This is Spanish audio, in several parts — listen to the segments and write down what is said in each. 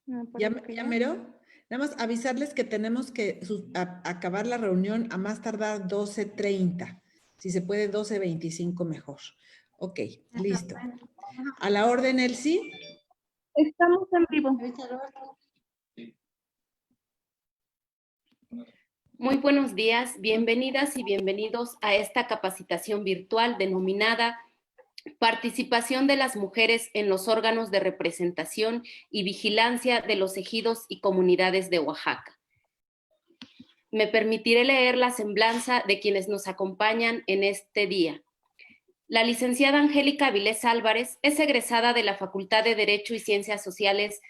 Por ¿Ya, acá. ya mero? Nada más avisarles que tenemos que acabar la reunión a más tardar 12:30. Si se puede, 12:25 mejor. Ok, listo. A la orden, Elsie. Estamos en vivo. Muy buenos días, bienvenidas y bienvenidos a esta capacitación virtual denominada Participación de las mujeres en los órganos de representación y vigilancia de los ejidos y comunidades de Oaxaca. Me permitiré leer la semblanza de quienes nos acompañan en este día. La licenciada Angélica Avilés Álvarez es egresada de la Facultad de Derecho y Ciencias Sociales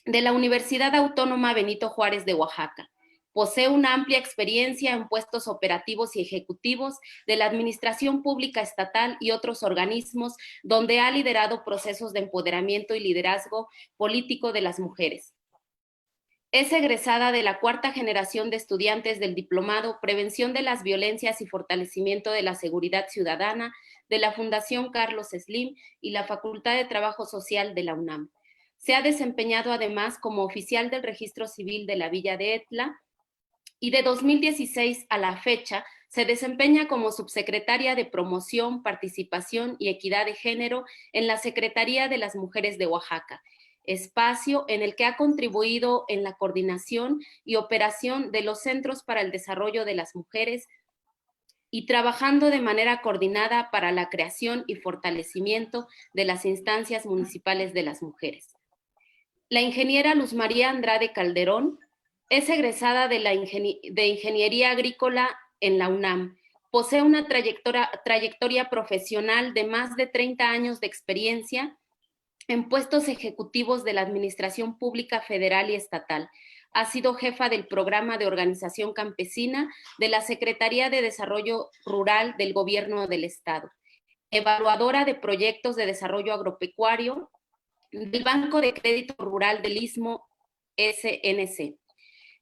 de la Universidad Autónoma Benito Juárez de Oaxaca. Posee una amplia experiencia en puestos operativos y ejecutivos de la Administración Pública Estatal y otros organismos donde ha liderado procesos de empoderamiento y liderazgo político de las mujeres. Es egresada de la cuarta generación de estudiantes del Diplomado Prevención de las Violencias y Fortalecimiento de la Seguridad Ciudadana de la Fundación Carlos Slim y la Facultad de Trabajo Social de la UNAM. Se ha desempeñado además como oficial del Registro Civil de la Villa de Etla y de 2016 a la fecha se desempeña como subsecretaria de Promoción, Participación y Equidad de Género en la Secretaría de las Mujeres de Oaxaca, espacio en el que ha contribuido en la coordinación y operación de los Centros para el Desarrollo de las Mujeres y trabajando de manera coordinada para la creación y fortalecimiento de las instancias municipales de las mujeres. La ingeniera Luz María Andrade Calderón es egresada de Ingeniería Agrícola en la UNAM. Posee una trayectoria profesional de más de 30 años de experiencia en puestos ejecutivos de la Administración Pública Federal y Estatal. Ha sido jefa del Programa de Organización Campesina de la Secretaría de Desarrollo Rural del Gobierno del Estado, evaluadora de proyectos de desarrollo agropecuario del Banco de Crédito Rural del Istmo SNC,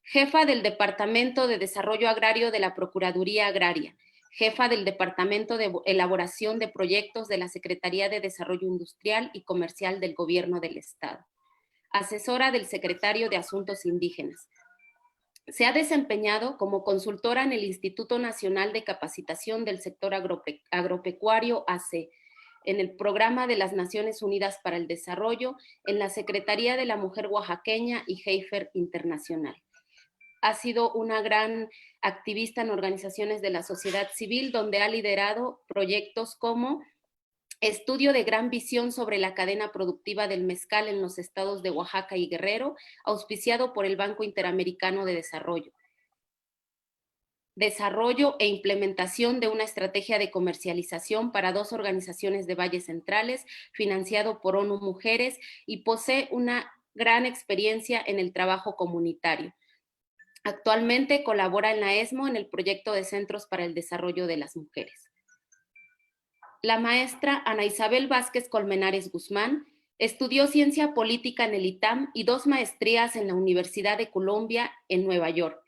jefa del Departamento de Desarrollo Agrario de la Procuraduría Agraria, jefa del Departamento de Elaboración de Proyectos de la Secretaría de Desarrollo Industrial y Comercial del Gobierno del Estado, asesora del Secretario de Asuntos Indígenas. Se ha desempeñado como consultora en el Instituto Nacional de Capacitación del Sector Agropecuario AC, en el Programa de las Naciones Unidas para el Desarrollo, en la Secretaría de la Mujer Oaxaqueña y Heifer Internacional. Ha sido una gran activista en organizaciones de la sociedad civil, donde ha liderado proyectos como Estudio de Gran Visión sobre la cadena productiva del mezcal en los estados de Oaxaca y Guerrero, auspiciado por el Banco Interamericano de Desarrollo. Desarrollo e implementación de una estrategia de comercialización para 2 organizaciones de valles centrales, financiado por ONU Mujeres, y posee una gran experiencia en el trabajo comunitario. Actualmente colabora en la ESMO en el proyecto de Centros para el Desarrollo de las Mujeres. La maestra Ana Isabel Vázquez Colmenares Guzmán estudió Ciencia Política en el ITAM y 2 maestrías en la Universidad de Columbia en Nueva York.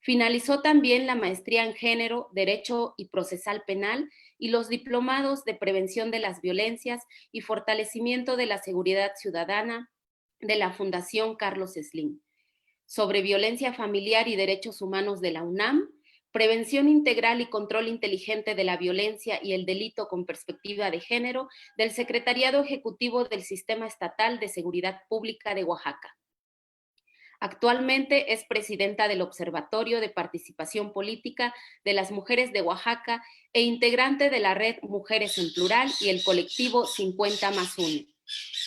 Finalizó también la maestría en Género, Derecho y Procesal Penal y los diplomados de Prevención de las Violencias y Fortalecimiento de la Seguridad Ciudadana de la Fundación Carlos Slim, sobre Violencia Familiar y Derechos Humanos de la UNAM, Prevención Integral y Control Inteligente de la Violencia y el Delito con Perspectiva de Género del Secretariado Ejecutivo del Sistema Estatal de Seguridad Pública de Oaxaca. Actualmente es presidenta del Observatorio de Participación Política de las Mujeres de Oaxaca e integrante de la red Mujeres en Plural y el colectivo 50+1.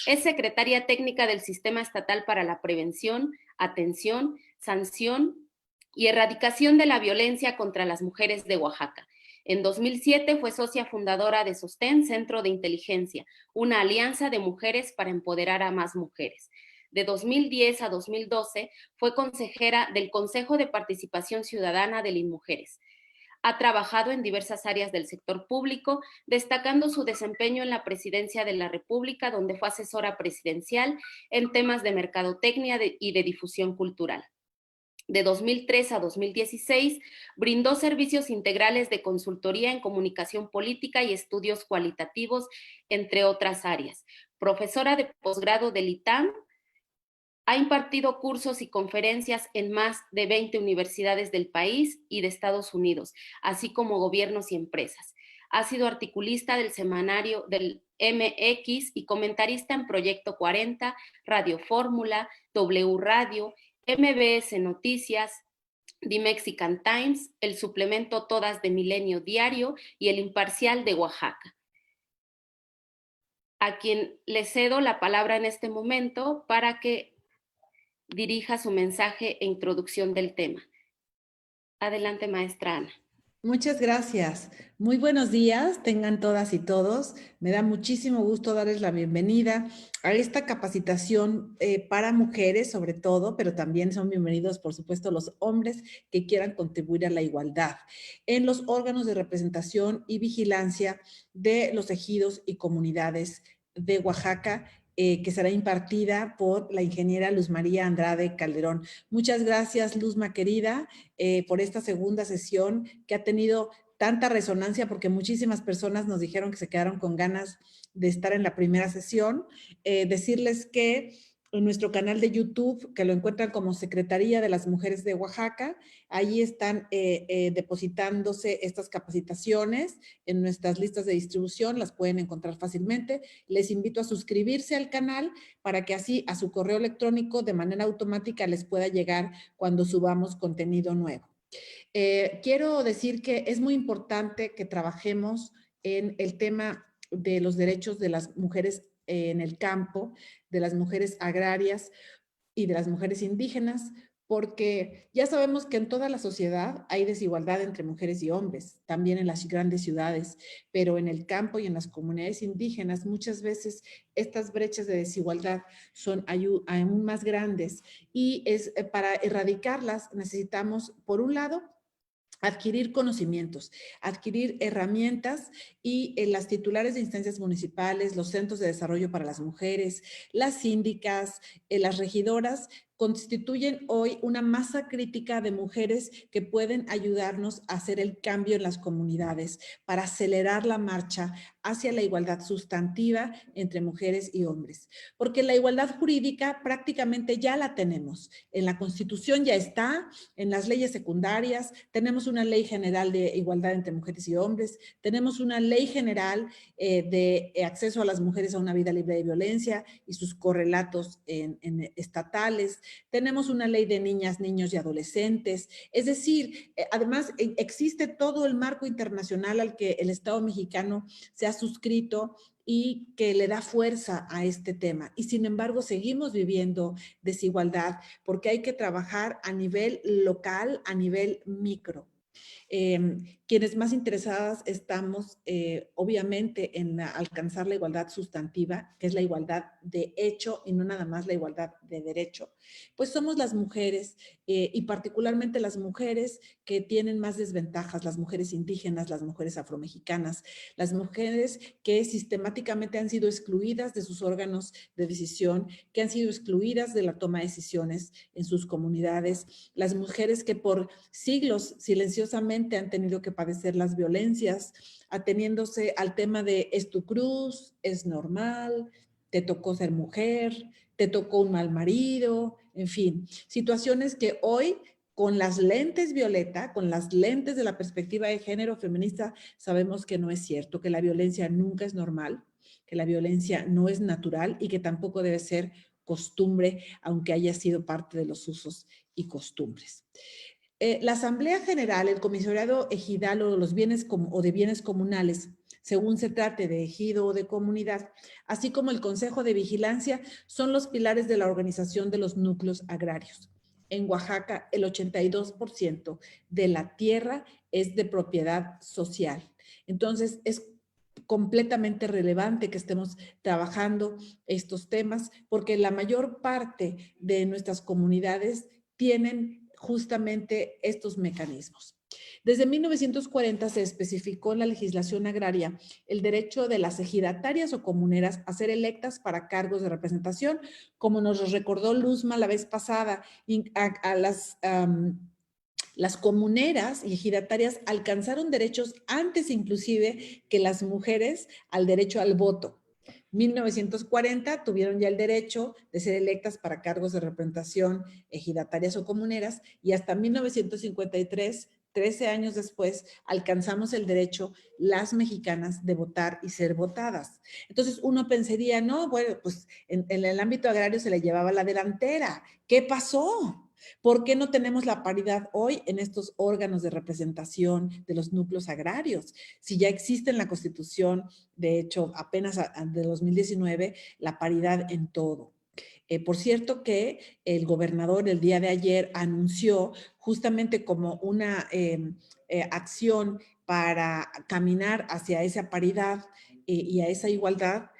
Es secretaria técnica del Sistema Estatal para la Prevención, Atención, Sanción y Erradicación de la Violencia contra las Mujeres de Oaxaca. En 2007 fue socia fundadora de Sostén, Centro de Inteligencia, una alianza de mujeres para empoderar a más mujeres. De 2010 a 2012 fue consejera del Consejo de Participación Ciudadana de Linmujeres. Ha trabajado en diversas áreas del sector público, destacando su desempeño en la Presidencia de la República, donde fue asesora presidencial en temas de mercadotecnia y de difusión cultural. De 2003 a 2016, brindó servicios integrales de consultoría en comunicación política y estudios cualitativos, entre otras áreas. Profesora de posgrado del ITAM, Ha impartido cursos y conferencias en más de 20 universidades del país y de Estados Unidos, así como gobiernos y empresas. Ha sido articulista del semanario del MX y comentarista en Proyecto 40, Radio Fórmula, W Radio, MBS Noticias, The Mexican Times, el suplemento Todas de Milenio Diario y el Imparcial de Oaxaca, a quien le cedo la palabra en este momento para que dirija su mensaje e introducción del tema. Adelante, maestra Ana. Muchas gracias. Muy buenos días, tengan todas y todos. Me da muchísimo gusto darles la bienvenida a esta capacitación para mujeres, sobre todo, pero también son bienvenidos, por supuesto, los hombres que quieran contribuir a la igualdad en los órganos de representación y vigilancia de los ejidos y comunidades de Oaxaca, que será impartida por la ingeniera Luz María Andrade Calderón. Muchas gracias, Luzma querida, por esta segunda sesión que ha tenido tanta resonancia porque muchísimas personas nos dijeron que se quedaron con ganas de estar en la primera sesión. Decirles que en nuestro canal de YouTube, que lo encuentran como Secretaría de las Mujeres de Oaxaca, ahí están depositándose estas capacitaciones en nuestras listas de distribución, las pueden encontrar fácilmente. Les invito a suscribirse al canal para que así a su correo electrónico de manera automática les pueda llegar cuando subamos contenido nuevo. Quiero decir que es muy importante que trabajemos en el tema de los derechos de las mujeres en el campo, de las mujeres agrarias y de las mujeres indígenas, porque ya sabemos que en toda la sociedad hay desigualdad entre mujeres y hombres, también en las grandes ciudades, pero en el campo y en las comunidades indígenas muchas veces estas brechas de desigualdad son aún más grandes y para erradicarlas necesitamos, por un lado, adquirir conocimientos, adquirir herramientas y las titulares de instancias municipales, los centros de desarrollo para las mujeres, las síndicas, las regidoras, constituyen hoy una masa crítica de mujeres que pueden ayudarnos a hacer el cambio en las comunidades para acelerar la marcha hacia la igualdad sustantiva entre mujeres y hombres. Porque la igualdad jurídica prácticamente ya la tenemos. En la Constitución ya está, en las leyes secundarias, tenemos una ley general de igualdad entre mujeres y hombres, tenemos una ley general de acceso a las mujeres a una vida libre de violencia y sus correlatos en estatales, tenemos una ley de niñas, niños y adolescentes, es decir, además existe todo el marco internacional al que el Estado mexicano se ha suscrito y que le da fuerza a este tema. Y sin embargo, seguimos viviendo desigualdad porque hay que trabajar a nivel local, a nivel micro. Quienes más interesadas estamos, obviamente, en alcanzar la igualdad sustantiva, que es la igualdad de hecho y no nada más la igualdad de derecho, pues somos las mujeres y particularmente las mujeres que tienen más desventajas, las mujeres indígenas, las mujeres afromexicanas, las mujeres que sistemáticamente han sido excluidas de sus órganos de decisión, que han sido excluidas de la toma de decisiones en sus comunidades, las mujeres que por siglos silenciosamente han tenido que padecer las violencias, ateniéndose al tema de es tu cruz, es normal, te tocó ser mujer, te tocó un mal marido, en fin, situaciones que hoy con las lentes violeta, con las lentes de la perspectiva de género feminista, sabemos que no es cierto, que la violencia nunca es normal, que la violencia no es natural y que tampoco debe ser costumbre, aunque haya sido parte de los usos y costumbres. La Asamblea General, el Comisariado Ejidal o de bienes comunales, según se trate de ejido o de comunidad, así como el Consejo de Vigilancia, son los pilares de la organización de los núcleos agrarios. En Oaxaca, el 82% de la tierra es de propiedad social. Entonces, es completamente relevante que estemos trabajando estos temas porque la mayor parte de nuestras comunidades tienen justamente estos mecanismos. Desde 1940 se especificó en la legislación agraria el derecho de las ejidatarias o comuneras a ser electas para cargos de representación, como nos recordó Luzma la vez pasada, las comuneras y ejidatarias alcanzaron derechos antes inclusive que las mujeres al derecho al voto. 1940 tuvieron ya el derecho de ser electas para cargos de representación ejidatarias o comuneras y hasta 1953, 13 años después, alcanzamos el derecho las mexicanas de votar y ser votadas. Entonces uno pensaría, no, bueno, pues en el ámbito agrario se le llevaba la delantera. ¿Qué pasó? ¿Por qué no tenemos la paridad hoy en estos órganos de representación de los núcleos agrarios? Si ya existe en la Constitución, de hecho, apenas de 2019, la paridad en todo. Por cierto que el gobernador el día de ayer anunció justamente como una acción para caminar hacia esa paridad y a esa igualdad,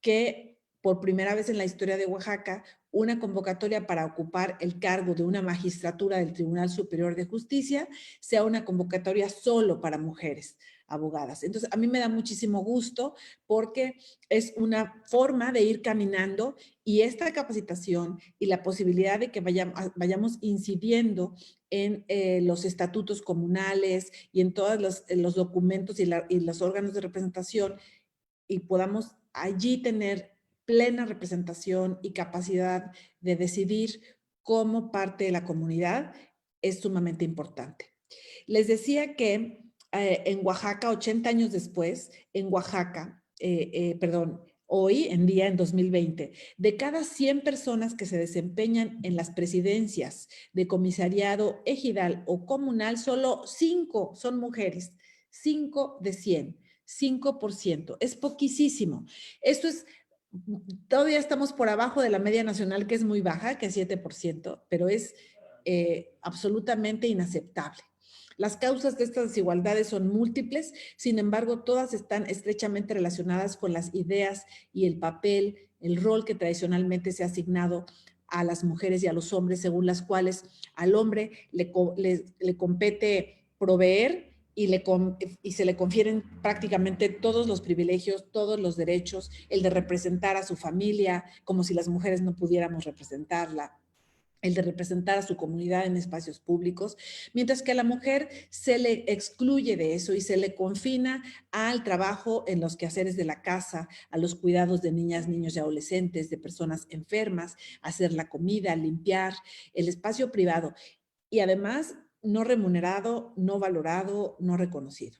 que por primera vez en la historia de Oaxaca, una convocatoria para ocupar el cargo de una magistratura del Tribunal Superior de Justicia sea una convocatoria solo para mujeres abogadas. Entonces, a mí me da muchísimo gusto porque es una forma de ir caminando y esta capacitación y la posibilidad de que vayamos incidiendo en los estatutos comunales y en todos los documentos y los órganos de representación y podamos allí tener plena representación y capacidad de decidir como parte de la comunidad es sumamente importante. Les decía que en Oaxaca, 80 años después, en Oaxaca, hoy en día, en 2020, de cada 100 personas que se desempeñan en las presidencias de comisariado ejidal o comunal, solo 5 son mujeres, 5 de 100. 5%, es poquísimo. Esto es, todavía estamos por abajo de la media nacional, que es muy baja, que es 7%, pero es absolutamente inaceptable. Las causas de estas desigualdades son múltiples, sin embargo, todas están estrechamente relacionadas con las ideas y el papel, el rol que tradicionalmente se ha asignado a las mujeres y a los hombres, según las cuales al hombre le compete proveer y se le confieren prácticamente todos los privilegios, todos los derechos, el de representar a su familia, como si las mujeres no pudiéramos representarla, el de representar a su comunidad en espacios públicos, mientras que a la mujer se le excluye de eso y se le confina al trabajo en los quehaceres de la casa, a los cuidados de niñas, niños y adolescentes, de personas enfermas, hacer la comida, limpiar, el espacio privado y además no remunerado, no valorado, no reconocido.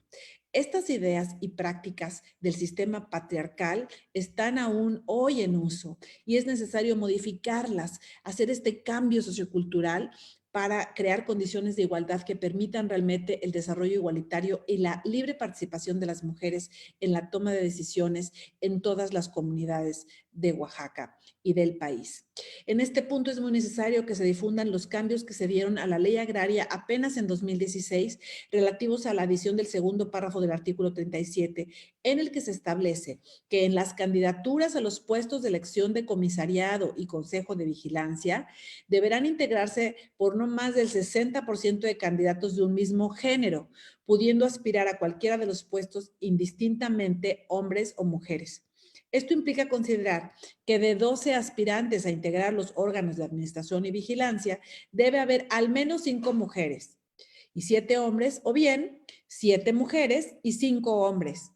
Estas ideas y prácticas del sistema patriarcal están aún hoy en uso y es necesario modificarlas, hacer este cambio sociocultural para crear condiciones de igualdad que permitan realmente el desarrollo igualitario y la libre participación de las mujeres en la toma de decisiones en todas las comunidades de Oaxaca y del país. En este punto es muy necesario que se difundan los cambios que se dieron a la ley agraria apenas en 2016 relativos a la adición del segundo párrafo del artículo 37, en el que se establece que en las candidaturas a los puestos de elección de comisariado y consejo de vigilancia deberán integrarse por no más del 60% de candidatos de un mismo género, pudiendo aspirar a cualquiera de los puestos indistintamente hombres o mujeres. Esto implica considerar que de 12 aspirantes a integrar los órganos de administración y vigilancia, debe haber al menos 5 mujeres y 7 hombres, o bien 7 mujeres y 5 hombres.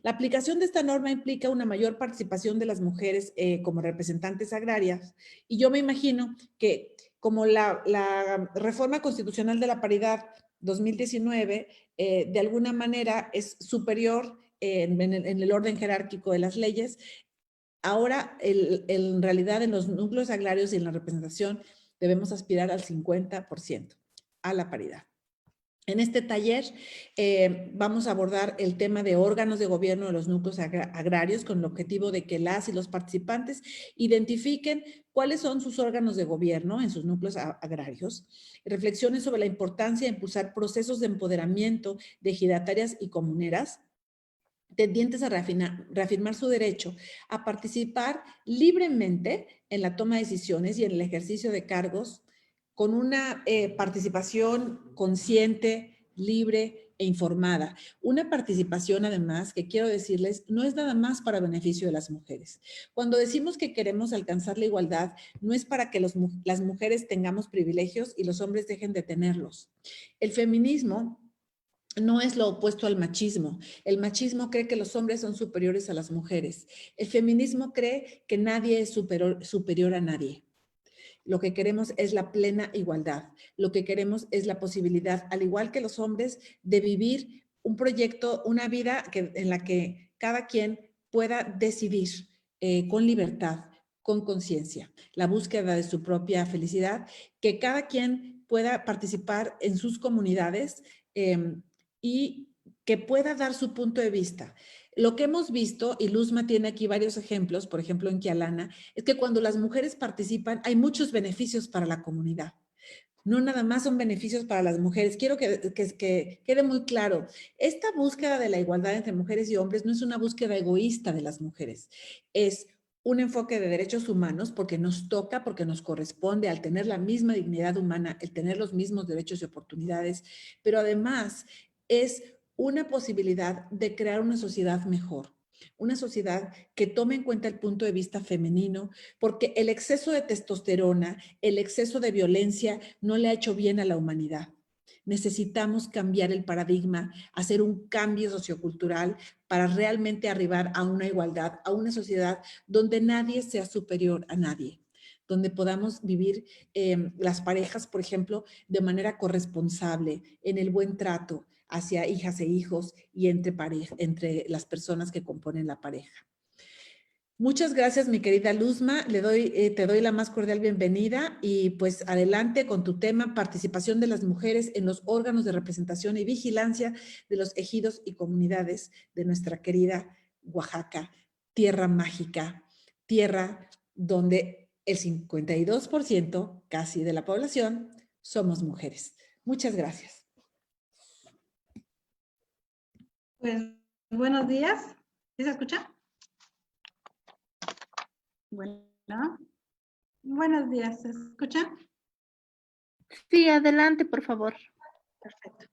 La aplicación de esta norma implica una mayor participación de las mujeres como representantes agrarias y yo me imagino que como la reforma constitucional de la paridad 2019 de alguna manera es superior en el orden jerárquico de las leyes, ahora en realidad en los núcleos agrarios y en la representación debemos aspirar al 50%, a la paridad. En este taller vamos a abordar el tema de órganos de gobierno de los núcleos agrarios con el objetivo de que las y los participantes identifiquen cuáles son sus órganos de gobierno en sus núcleos agrarios, reflexionen sobre la importancia de impulsar procesos de empoderamiento de ejidatarias y comuneras, tendientes a reafirmar su derecho a participar libremente en la toma de decisiones y en el ejercicio de cargos con una participación consciente, libre e informada. Una participación, además, que quiero decirles, no es nada más para beneficio de las mujeres. Cuando decimos que queremos alcanzar la igualdad, no es para que las mujeres tengamos privilegios y los hombres dejen de tenerlos. El feminismo no es lo opuesto al machismo. El machismo cree que los hombres son superiores a las mujeres. El feminismo cree que nadie es superior a nadie. Lo que queremos es la plena igualdad. Lo que queremos es la posibilidad, al igual que los hombres, de vivir un proyecto, una vida en la que cada quien pueda decidir con libertad, con conciencia, la búsqueda de su propia felicidad, que cada quien pueda participar en sus comunidades y que pueda dar su punto de vista. Lo que hemos visto, y Luzma tiene aquí varios ejemplos, por ejemplo en Kialana, es que cuando las mujeres participan hay muchos beneficios para la comunidad. No nada más son beneficios para las mujeres. Quiero que quede muy claro, esta búsqueda de la igualdad entre mujeres y hombres no es una búsqueda egoísta de las mujeres, es un enfoque de derechos humanos porque nos toca, porque nos corresponde al tener la misma dignidad humana, el tener los mismos derechos y oportunidades, pero además es una posibilidad de crear una sociedad mejor, una sociedad que tome en cuenta el punto de vista femenino, porque el exceso de testosterona, el exceso de violencia no le ha hecho bien a la humanidad. Necesitamos cambiar el paradigma, hacer un cambio sociocultural para realmente arribar a una igualdad, a una sociedad donde nadie sea superior a nadie, donde podamos vivir las parejas, por ejemplo, de manera corresponsable, en el buen trato hacia hijas e hijos y entre las personas que componen la pareja. Muchas gracias, mi querida Luzma. Te doy la más cordial bienvenida y pues adelante con tu tema, participación de las mujeres en los órganos de representación y vigilancia de los ejidos y comunidades de nuestra querida Oaxaca, tierra mágica, tierra donde el 52% casi de la población somos mujeres. Muchas gracias. Pues buenos días. ¿Sí se escucha? Bueno, buenos días. ¿Se escucha? Sí, adelante, por favor. Perfecto.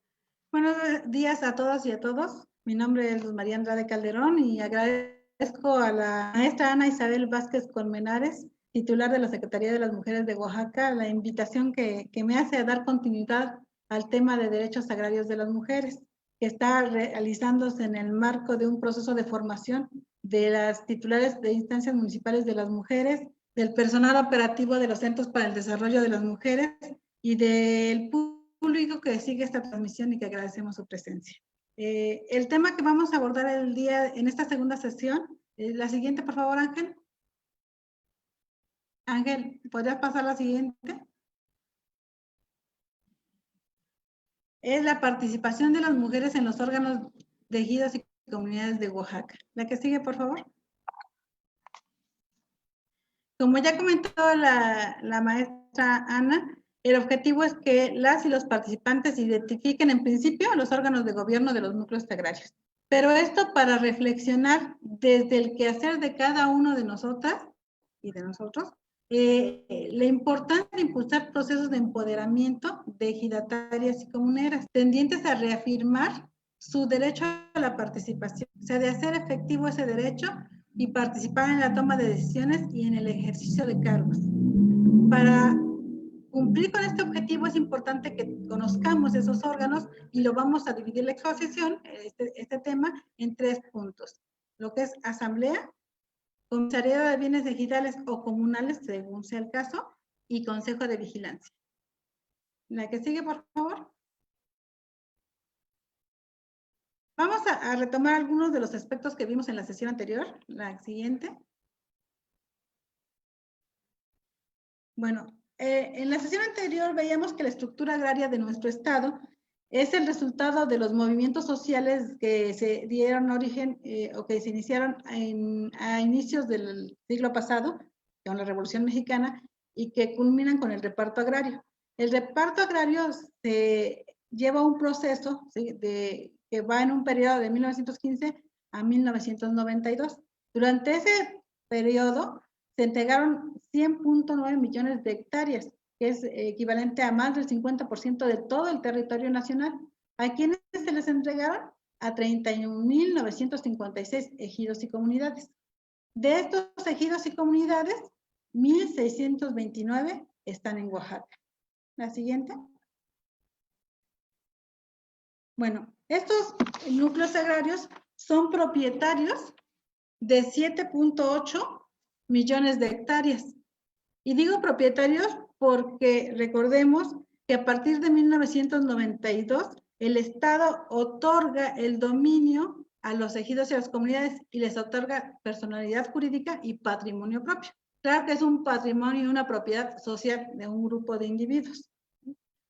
Buenos días a todas y a todos. Mi nombre es Luz María Andrade Calderón y agradezco a la maestra Ana Isabel Vázquez Colmenares, titular de la Secretaría de las Mujeres de Oaxaca, la invitación que me hace a dar continuidad al tema de derechos agrarios de las mujeres, que está realizándose en el marco de un proceso de formación de las titulares de instancias municipales de las mujeres, del personal operativo de los Centros para el Desarrollo de las Mujeres y del público que sigue esta transmisión y que agradecemos su presencia. El tema que vamos a abordar en esta segunda sesión, la siguiente, por favor, Ángel. Ángel, ¿podrías pasar la siguiente? Es la participación de las mujeres en los órganos de ejidos y comunidades de Oaxaca. La que sigue, por favor. Como ya comentó la maestra Ana, el objetivo es que las y los participantes identifiquen en principio los órganos de gobierno de los núcleos agrarios. Pero esto para reflexionar desde el quehacer de cada uno de nosotras y de nosotros, la importancia de impulsar procesos de empoderamiento de ejidatarias y comuneras, tendientes a reafirmar su derecho a la participación, o sea, de hacer efectivo ese derecho y participar en la toma de decisiones y en el ejercicio de cargos. Para cumplir con este objetivo es importante que conozcamos esos órganos y lo vamos a dividir la exposición, este tema, en 3 puntos. Lo que es asamblea, comisariado de bienes digitales o comunales, según sea el caso, y consejo de vigilancia. La que sigue, por favor. Vamos a retomar algunos de los aspectos que vimos en la sesión anterior. La siguiente. Bueno, en la sesión anterior veíamos que la estructura agraria de nuestro estado es el resultado de los movimientos sociales que se dieron origen o que se iniciaron a inicios del siglo pasado, con la Revolución Mexicana, y que culminan con el reparto agrario. El reparto agrario se lleva un proceso, ¿sí?, que va en un periodo de 1915 a 1992. Durante ese periodo se entregaron 100.9 millones de hectáreas, que es equivalente a más del 50% de todo el territorio nacional. ¿A quiénes se les entregaron? A 31.956 ejidos y comunidades. De estos ejidos y comunidades, 1.629 están en Oaxaca. La siguiente. Bueno, estos núcleos agrarios son propietarios de 7.8 millones de hectáreas. Y digo propietarios porque recordemos que a partir de 1992 el Estado otorga el dominio a los ejidos y a las comunidades y les otorga personalidad jurídica y patrimonio propio. Claro que es un patrimonio y una propiedad social de un grupo de individuos.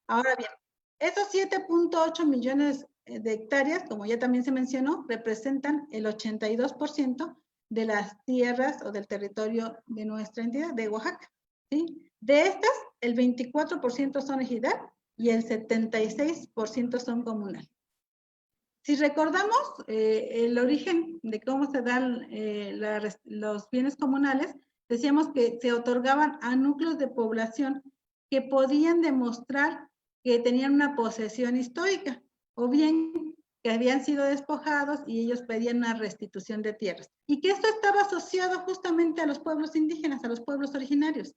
Ahora bien, esos 7.8 millones de hectáreas, como ya también se mencionó, representan el 82% de las tierras o del territorio de nuestra entidad, de Oaxaca. ¿Sí? De estas, el 24% son ejidal y el 76% son comunal. Si recordamos el origen de cómo se dan los bienes comunales, decíamos que se otorgaban a núcleos de población que podían demostrar que tenían una posesión histórica, o bien que habían sido despojados y ellos pedían una restitución de tierras. Y que esto estaba asociado justamente a los pueblos indígenas, a los pueblos originarios.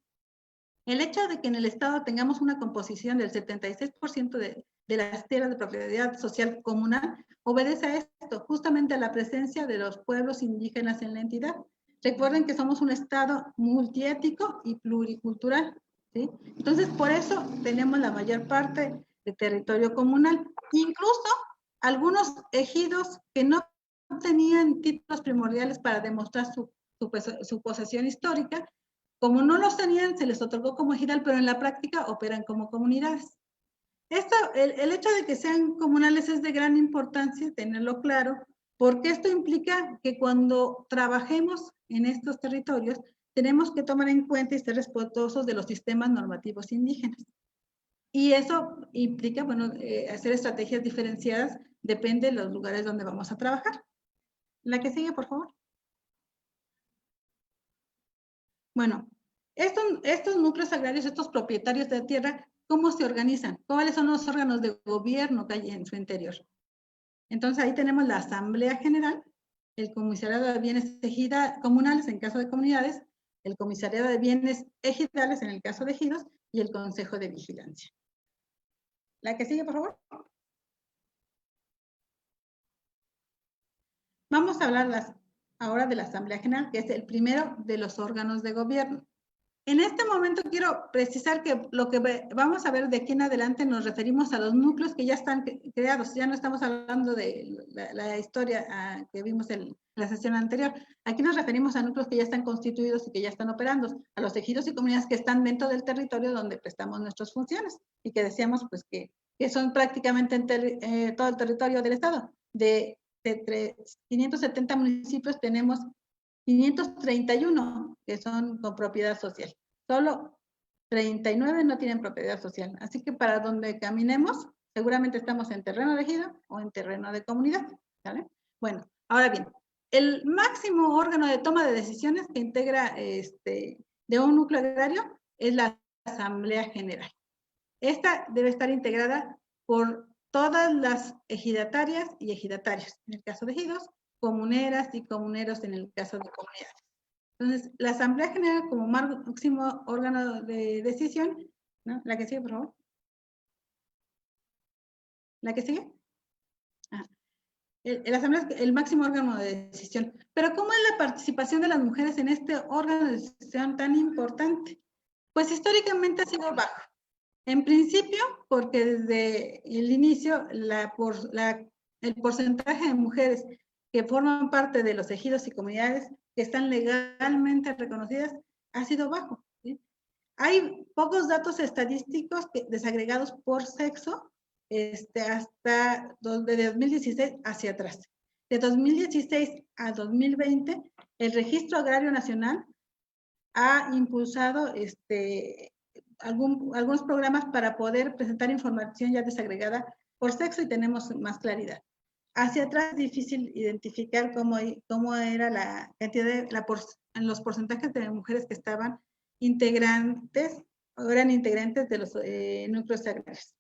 El hecho de que en el Estado tengamos una composición del 76% de las tierras de propiedad social comunal obedece a esto, justamente a la presencia de los pueblos indígenas en la entidad. Recuerden que somos un Estado multiétnico y pluricultural, ¿sí? Entonces, por eso tenemos la mayor parte de territorio comunal. Incluso algunos ejidos que no tenían títulos primordiales para demostrar su posesión histórica, como no los tenían, se les otorgó como ejidal, pero en la práctica operan como comunidades. El hecho de que sean comunales es de gran importancia, tenerlo claro, porque esto implica que cuando trabajemos en estos territorios, tenemos que tomar en cuenta y ser respetuosos de los sistemas normativos indígenas. Y eso implica, bueno, hacer estrategias diferenciadas, depende de los lugares donde vamos a trabajar. La que sigue, por favor. Bueno, estos núcleos agrarios, estos propietarios de tierra, ¿cómo se organizan? ¿Cuáles son los órganos de gobierno que hay en su interior? Entonces ahí tenemos la Asamblea General, el Comisariado de Bienes Comunales en caso de comunidades, el Comisariado de Bienes Ejidales en el caso de ejidos y el Consejo de Vigilancia. La que sigue, por favor. Vamos a hablar ahora de la Asamblea General, que es el primero de los órganos de gobierno. En este momento quiero precisar que lo que vamos a ver de aquí en adelante nos referimos a los núcleos que ya están creados. Ya no estamos hablando de la historia que vimos en la sesión anterior. Aquí nos referimos a núcleos que ya están constituidos y que ya están operando, a los ejidos y comunidades que están dentro del territorio donde prestamos nuestras funciones y que decíamos pues que son prácticamente en todo el territorio del Estado. De 570 municipios tenemos 531 que son con propiedad social. Solo 39 no tienen propiedad social. Así que para donde caminemos, seguramente estamos en terreno de ejido o en terreno de comunidad. ¿Vale? Bueno, ahora bien, el máximo órgano de toma de decisiones que integra de un núcleo agrario es la Asamblea General. Esta debe estar integrada por todas las ejidatarias y ejidatarios, en el caso de ejidos, comuneras y comuneros en el caso de comunidades. Entonces, la Asamblea General como máximo órgano de decisión, ¿no? La que sigue, por favor. ¿La que sigue? La Asamblea es el máximo órgano de decisión. Pero ¿cómo es la participación de las mujeres en este órgano de decisión tan importante? Pues históricamente ha sido bajo. En principio, porque desde el inicio el porcentaje de mujeres que forman parte de los ejidos y comunidades que están legalmente reconocidas ha sido bajo, ¿sí? Hay pocos datos estadísticos desagregados por sexo hasta de 2016 hacia atrás. De 2016 a 2020, el Registro Agrario Nacional ha impulsado algunos programas para poder presentar información ya desagregada por sexo y tenemos más claridad. Hacia atrás es difícil identificar cómo era la cantidad los porcentajes de mujeres que estaban integrantes o eran integrantes de los núcleos agrarios.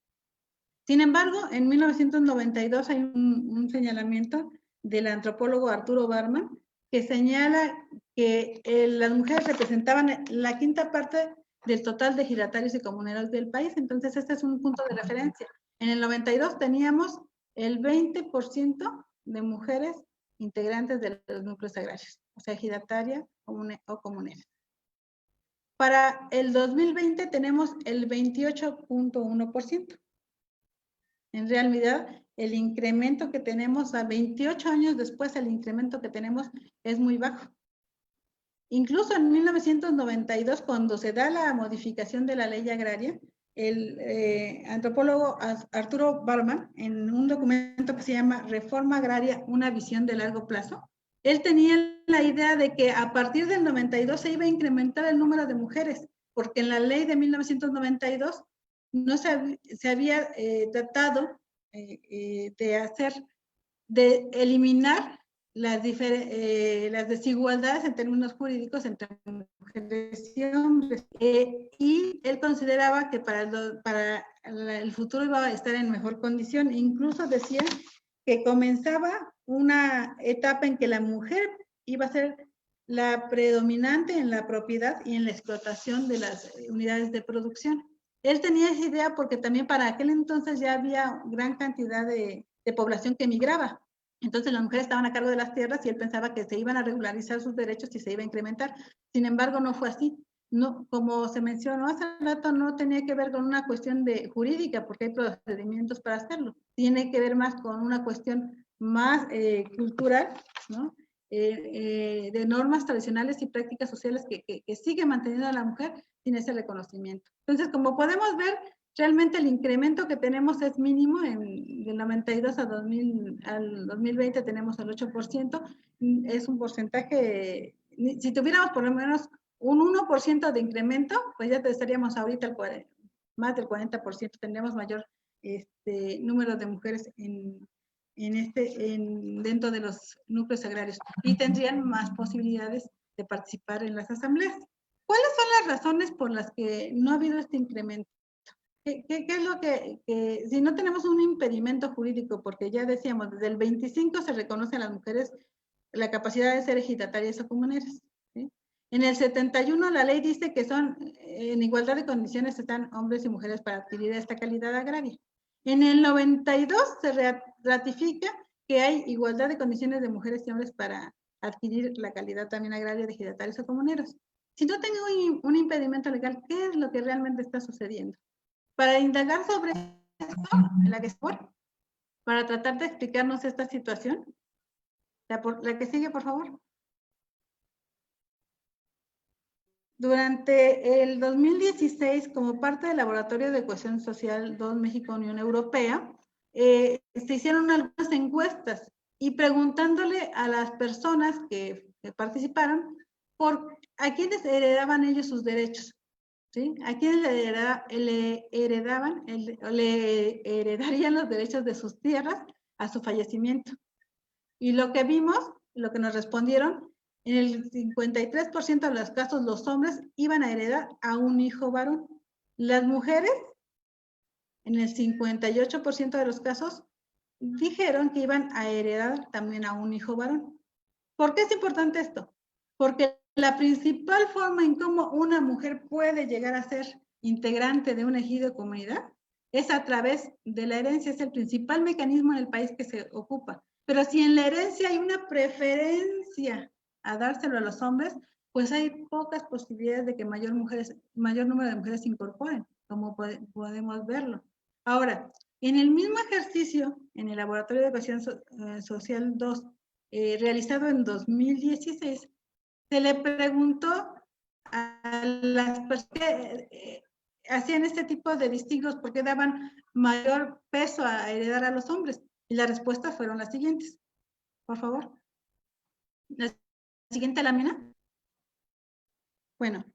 Sin embargo, en 1992 hay un señalamiento del antropólogo Arturo Barman que señala que las mujeres representaban la quinta parte del total de ejidatarios y comuneros del país. Entonces, este es un punto de referencia. En el 92 teníamos el 20% de mujeres integrantes de los núcleos agrarios, o sea, ejidatarias o comuneras. Para el 2020 tenemos el 28.1%. En realidad, el incremento que tenemos a 28 años después, el incremento que tenemos es muy bajo. Incluso en 1992, cuando se da la modificación de la ley agraria, el antropólogo Arturo Barman, en un documento que se llama Reforma Agraria, una visión de largo plazo, él tenía la idea de que a partir del 92 se iba a incrementar el número de mujeres, porque en la ley de 1992 no se había tratado de eliminar las desigualdades en términos jurídicos entre mujeres y hombres. Y él consideraba que para el futuro iba a estar en mejor condición. Incluso decía que comenzaba una etapa en que la mujer iba a ser la predominante en la propiedad y en la explotación de las unidades de producción. Él tenía esa idea porque también para aquel entonces ya había gran cantidad de población que emigraba. Entonces las mujeres estaban a cargo de las tierras y él pensaba que se iban a regularizar sus derechos y se iba a incrementar. Sin embargo, no fue así. No, como se mencionó hace rato, no tenía que ver con una cuestión jurídica, porque hay procedimientos para hacerlo. Tiene que ver más con una cuestión más cultural, ¿no? De normas tradicionales y prácticas sociales que sigue manteniendo a la mujer sin ese reconocimiento. Entonces, como podemos ver, realmente el incremento que tenemos es mínimo. Del 92 al 2020 tenemos el 8%. Es un porcentaje, si tuviéramos por lo menos un 1% de incremento, pues ya estaríamos ahorita más del 40%, tendríamos mayor número de mujeres dentro de los núcleos agrarios y tendrían más posibilidades de participar en las asambleas. ¿Cuáles son las razones por las que no ha habido este incremento? ¿Qué es lo que si no tenemos un impedimento jurídico, porque ya decíamos, desde el 25 se reconoce a las mujeres la capacidad de ser ejidatarias o comuneras, ¿sí? En el 71 la ley dice que son en igualdad de condiciones están hombres y mujeres para adquirir esta calidad agraria. En el 92 se ratifica que hay igualdad de condiciones de mujeres y hombres para adquirir la calidad también agraria de ejidatarios o comuneros. Si no tengo un impedimento legal, ¿qué es lo que realmente está sucediendo? Para indagar sobre esto, para tratar de explicarnos esta situación, la que sigue, por favor. Durante el 2016, como parte del Laboratorio de Cohesión Social 2 México-Unión Europea, se hicieron algunas encuestas y preguntándole a las personas que participaron a quiénes heredaban ellos sus derechos, ¿sí? A quiénes le heredarían los derechos de sus tierras a su fallecimiento. Y lo que vimos, lo que nos respondieron, en el 53% de los casos los hombres iban a heredar a un hijo varón. Las mujeres, en el 58% de los casos, dijeron que iban a heredar también a un hijo varón. ¿Por qué es importante esto? Porque la principal forma en cómo una mujer puede llegar a ser integrante de un ejido de comunidad es a través de la herencia. Es el principal mecanismo en el país que se ocupa. Pero si en la herencia hay una preferencia a dárselo a los hombres, pues hay pocas posibilidades de que mayor número de mujeres se incorporen, como podemos verlo. Ahora, en el mismo ejercicio, en el Laboratorio de Cohesión Social 2, realizado en 2016, se le preguntó a las personas que hacían este tipo de distingos por qué daban mayor peso a heredar a los hombres. Y las respuestas fueron las siguientes. Por favor. La siguiente lámina. Bueno,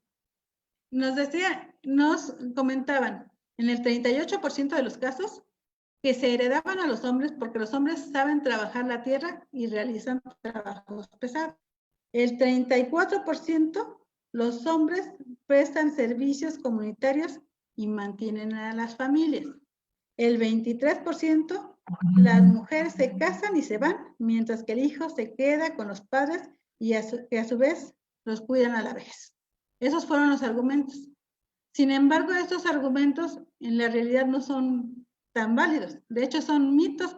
nos comentaban en el 38% de los casos que se heredaban a los hombres porque los hombres saben trabajar la tierra y realizan trabajos pesados. El 34% los hombres prestan servicios comunitarios y mantienen a las familias. El 23% las mujeres se casan y se van, mientras que el hijo se queda con los padres y que a su vez los cuidan a la vez. Esos fueron los argumentos. Sin embargo, estos argumentos en la realidad no son tan válidos. De hecho, son mitos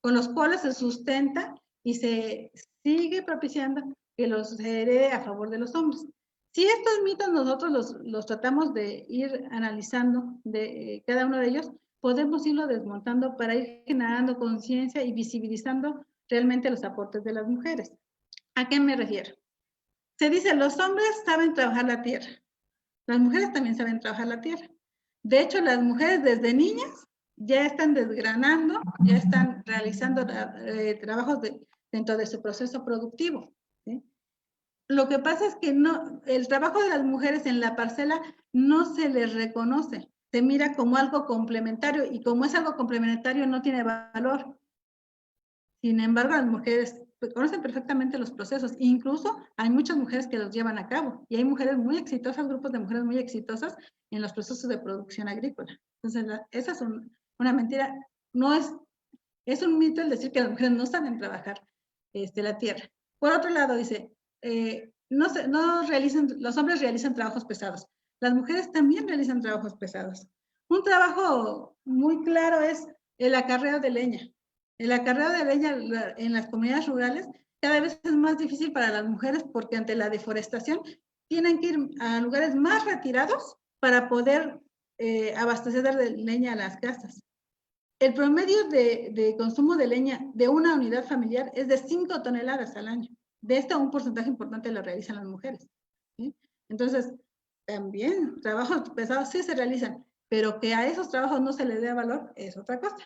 con los cuales se sustenta y se sigue propiciando que los herede a favor de los hombres. Si estos mitos nosotros los tratamos de ir analizando de cada uno de ellos, podemos irlo desmontando para ir generando conciencia y visibilizando realmente los aportes de las mujeres. ¿A qué me refiero? Se dice, los hombres saben trabajar la tierra. Las mujeres también saben trabajar la tierra. De hecho, las mujeres desde niñas ya están desgranando, ya están realizando trabajos dentro de su proceso productivo, ¿sí? Lo que pasa es que no, el trabajo de las mujeres en la parcela no se les reconoce, se mira como algo complementario y como es algo complementario no tiene valor. Sin embargo, las mujeres conocen perfectamente los procesos, incluso hay muchas mujeres que los llevan a cabo y hay mujeres muy exitosas, grupos de mujeres muy exitosas en los procesos de producción agrícola. Entonces, esa es una mentira, no es un mito el decir que las mujeres no saben trabajar la tierra. Por otro lado, dice, los hombres realizan trabajos pesados, las mujeres también realizan trabajos pesados. Un trabajo muy claro es el acarreo de leña. El acarreo de leña en las comunidades rurales cada vez es más difícil para las mujeres porque ante la deforestación tienen que ir a lugares más retirados para poder abastecer de leña a las casas. El promedio de consumo de leña de una unidad familiar es de 5 toneladas al año. De esto un porcentaje importante lo realizan las mujeres, ¿sí? Entonces, también trabajos pesados sí se realizan, pero que a esos trabajos no se les dé valor es otra cosa.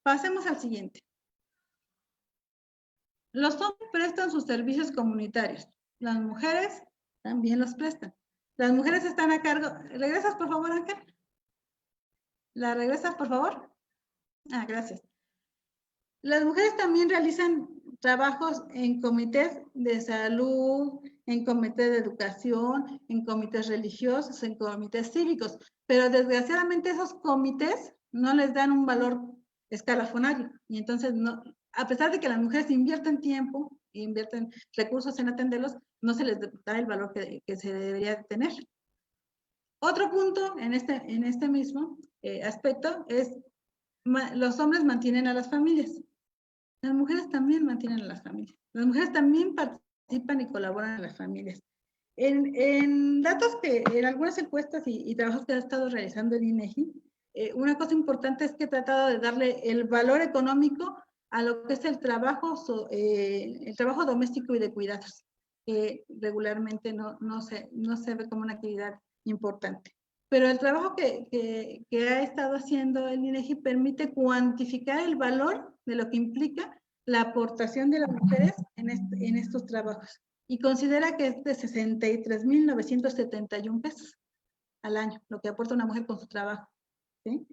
Pasemos al siguiente. Los hombres prestan sus servicios comunitarios. Las mujeres también los prestan. Las mujeres están a cargo. ¿Regresas, por favor, Ángel? ¿La regresas, por favor? Ah, gracias. Las mujeres también realizan trabajos en comités de salud, en comités de educación, en comités religiosos, en comités cívicos, pero desgraciadamente esos comités no les dan un valor escalafonario y entonces no, a pesar de que las mujeres invierten tiempo, invierten recursos en atenderlos, no se les da el valor que se debería tener. Otro punto en este mismo aspecto es los hombres mantienen a las familias. Las mujeres también mantienen a las familias. Las mujeres también participan y colaboran en las familias. En datos en algunas encuestas y trabajos que ha estado realizando el INEGI, una cosa importante es que he tratado de darle el valor económico a lo que es el trabajo doméstico y de cuidados, que regularmente no se ve como una actividad importante. Pero el trabajo que ha estado haciendo el INEGI permite cuantificar el valor de lo que implica la aportación de las mujeres en estos trabajos. Y considera que es de 63,971 pesos al año, lo que aporta una mujer con su trabajo, ¿sí?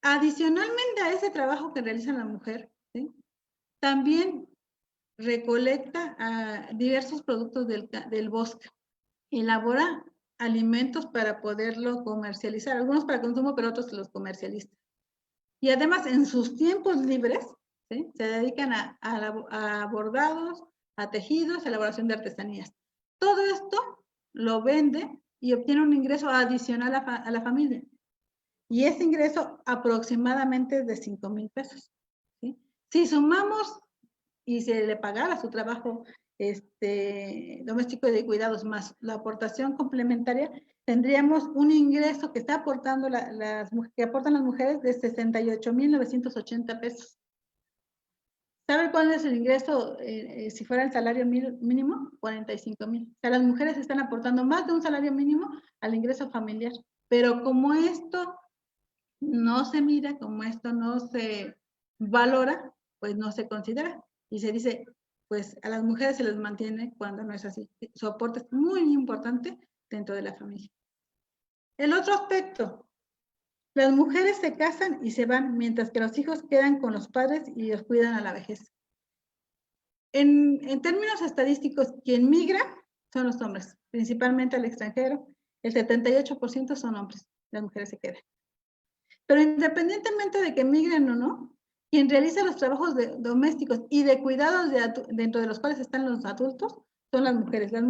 Adicionalmente a ese trabajo que realiza la mujer, ¿sí? También recolecta diversos productos del bosque, elabora alimentos para poderlo comercializar, algunos para consumo, pero otros los comercializa. Y además, en sus tiempos libres, ¿sí? Se dedican a bordados, a tejidos, a elaboración de artesanías. Todo esto lo vende y obtiene un ingreso adicional a la familia. Y ese ingreso aproximadamente es de 5,000 pesos. ¿Sí? Si sumamos y se le pagara su trabajo doméstico y de cuidados más la aportación complementaria, tendríamos un ingreso que está aportando que aportan las mujeres de 68,980 pesos. ¿Sabe cuál es el ingreso si fuera el salario mínimo? 45,000. O sea, las mujeres están aportando más de un salario mínimo al ingreso familiar. Pero como esto no se mira, como esto no se valora, pues no se considera. Y se dice, pues a las mujeres se les mantiene cuando no es así. Su aporte es muy importante dentro de la familia. El otro aspecto, las mujeres se casan y se van, mientras que los hijos quedan con los padres y los cuidan a la vejez. En términos estadísticos, quien migra son los hombres, principalmente al extranjero. El 78% son hombres, las mujeres se quedan. Pero independientemente de que migren o no, quien realiza los trabajos domésticos y de cuidados dentro de los cuales están los adultos son las mujeres. Las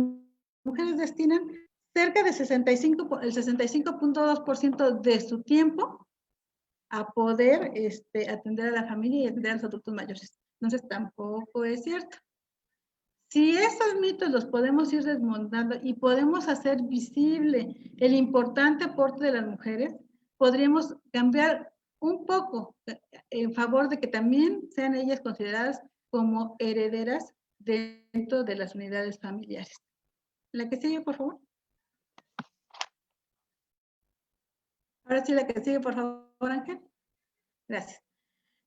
mujeres destinan cerca de el 65.2% de su tiempo a poder atender a la familia y atender a los adultos mayores. Entonces tampoco es cierto. Si esos mitos los podemos ir desmontando y podemos hacer visible el importante aporte de las mujeres, podríamos cambiar un poco en favor de que también sean ellas consideradas como herederas dentro de las unidades familiares. La que sigue, por favor. Ahora sí, la que sigue, por favor, Ángel. Gracias.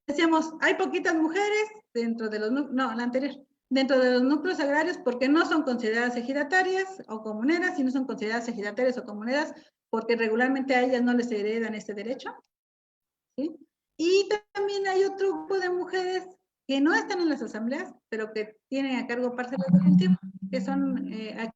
Decíamos, hay poquitas mujeres dentro de los núcleos, no, la anterior, dentro de los núcleos agrarios porque no son consideradas ejidatarias o comuneras, y no son consideradas ejidatarias o comuneras porque regularmente a ellas no les heredan este derecho. ¿Sí? Y también hay otro grupo de mujeres que no están en las asambleas, pero que tienen a cargo parcelas de cultivo, que son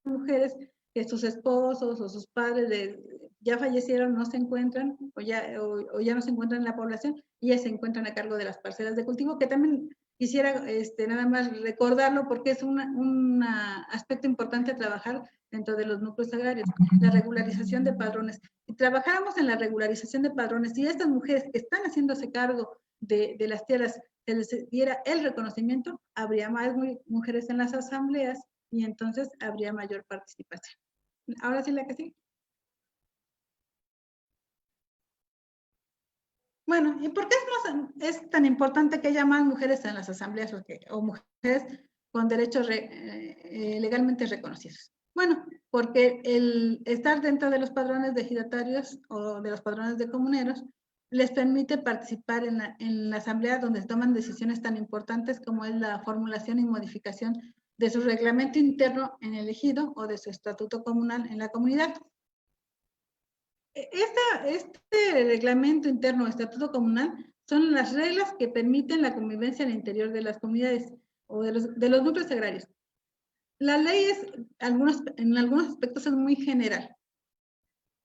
mujeres que sus esposos o sus padres ya fallecieron, no se encuentran, o ya no se encuentran en la población, y ellas se encuentran a cargo de las parcelas de cultivo, que también quisiera nada más recordarlo porque es un aspecto importante a trabajar dentro de los núcleos agrarios, la regularización de padrones. Si trabajáramos en la regularización de padrones y estas mujeres que están haciéndose cargo de las tierras se les diera el reconocimiento, habría más mujeres en las asambleas y entonces habría mayor participación. Ahora sí la que sigue. Bueno, ¿y por qué es tan importante que haya más mujeres en las asambleas o mujeres con derechos legalmente reconocidos? Bueno, porque el estar dentro de los padrones de ejidatarios o de los padrones de comuneros les permite participar en la asamblea donde se toman decisiones tan importantes como es la formulación y modificación de su reglamento interno en el ejido o de su estatuto comunal en la comunidad. Este reglamento interno o estatuto comunal son las reglas que permiten la convivencia al interior de las comunidades o de los núcleos agrarios. La ley en algunos aspectos es muy general,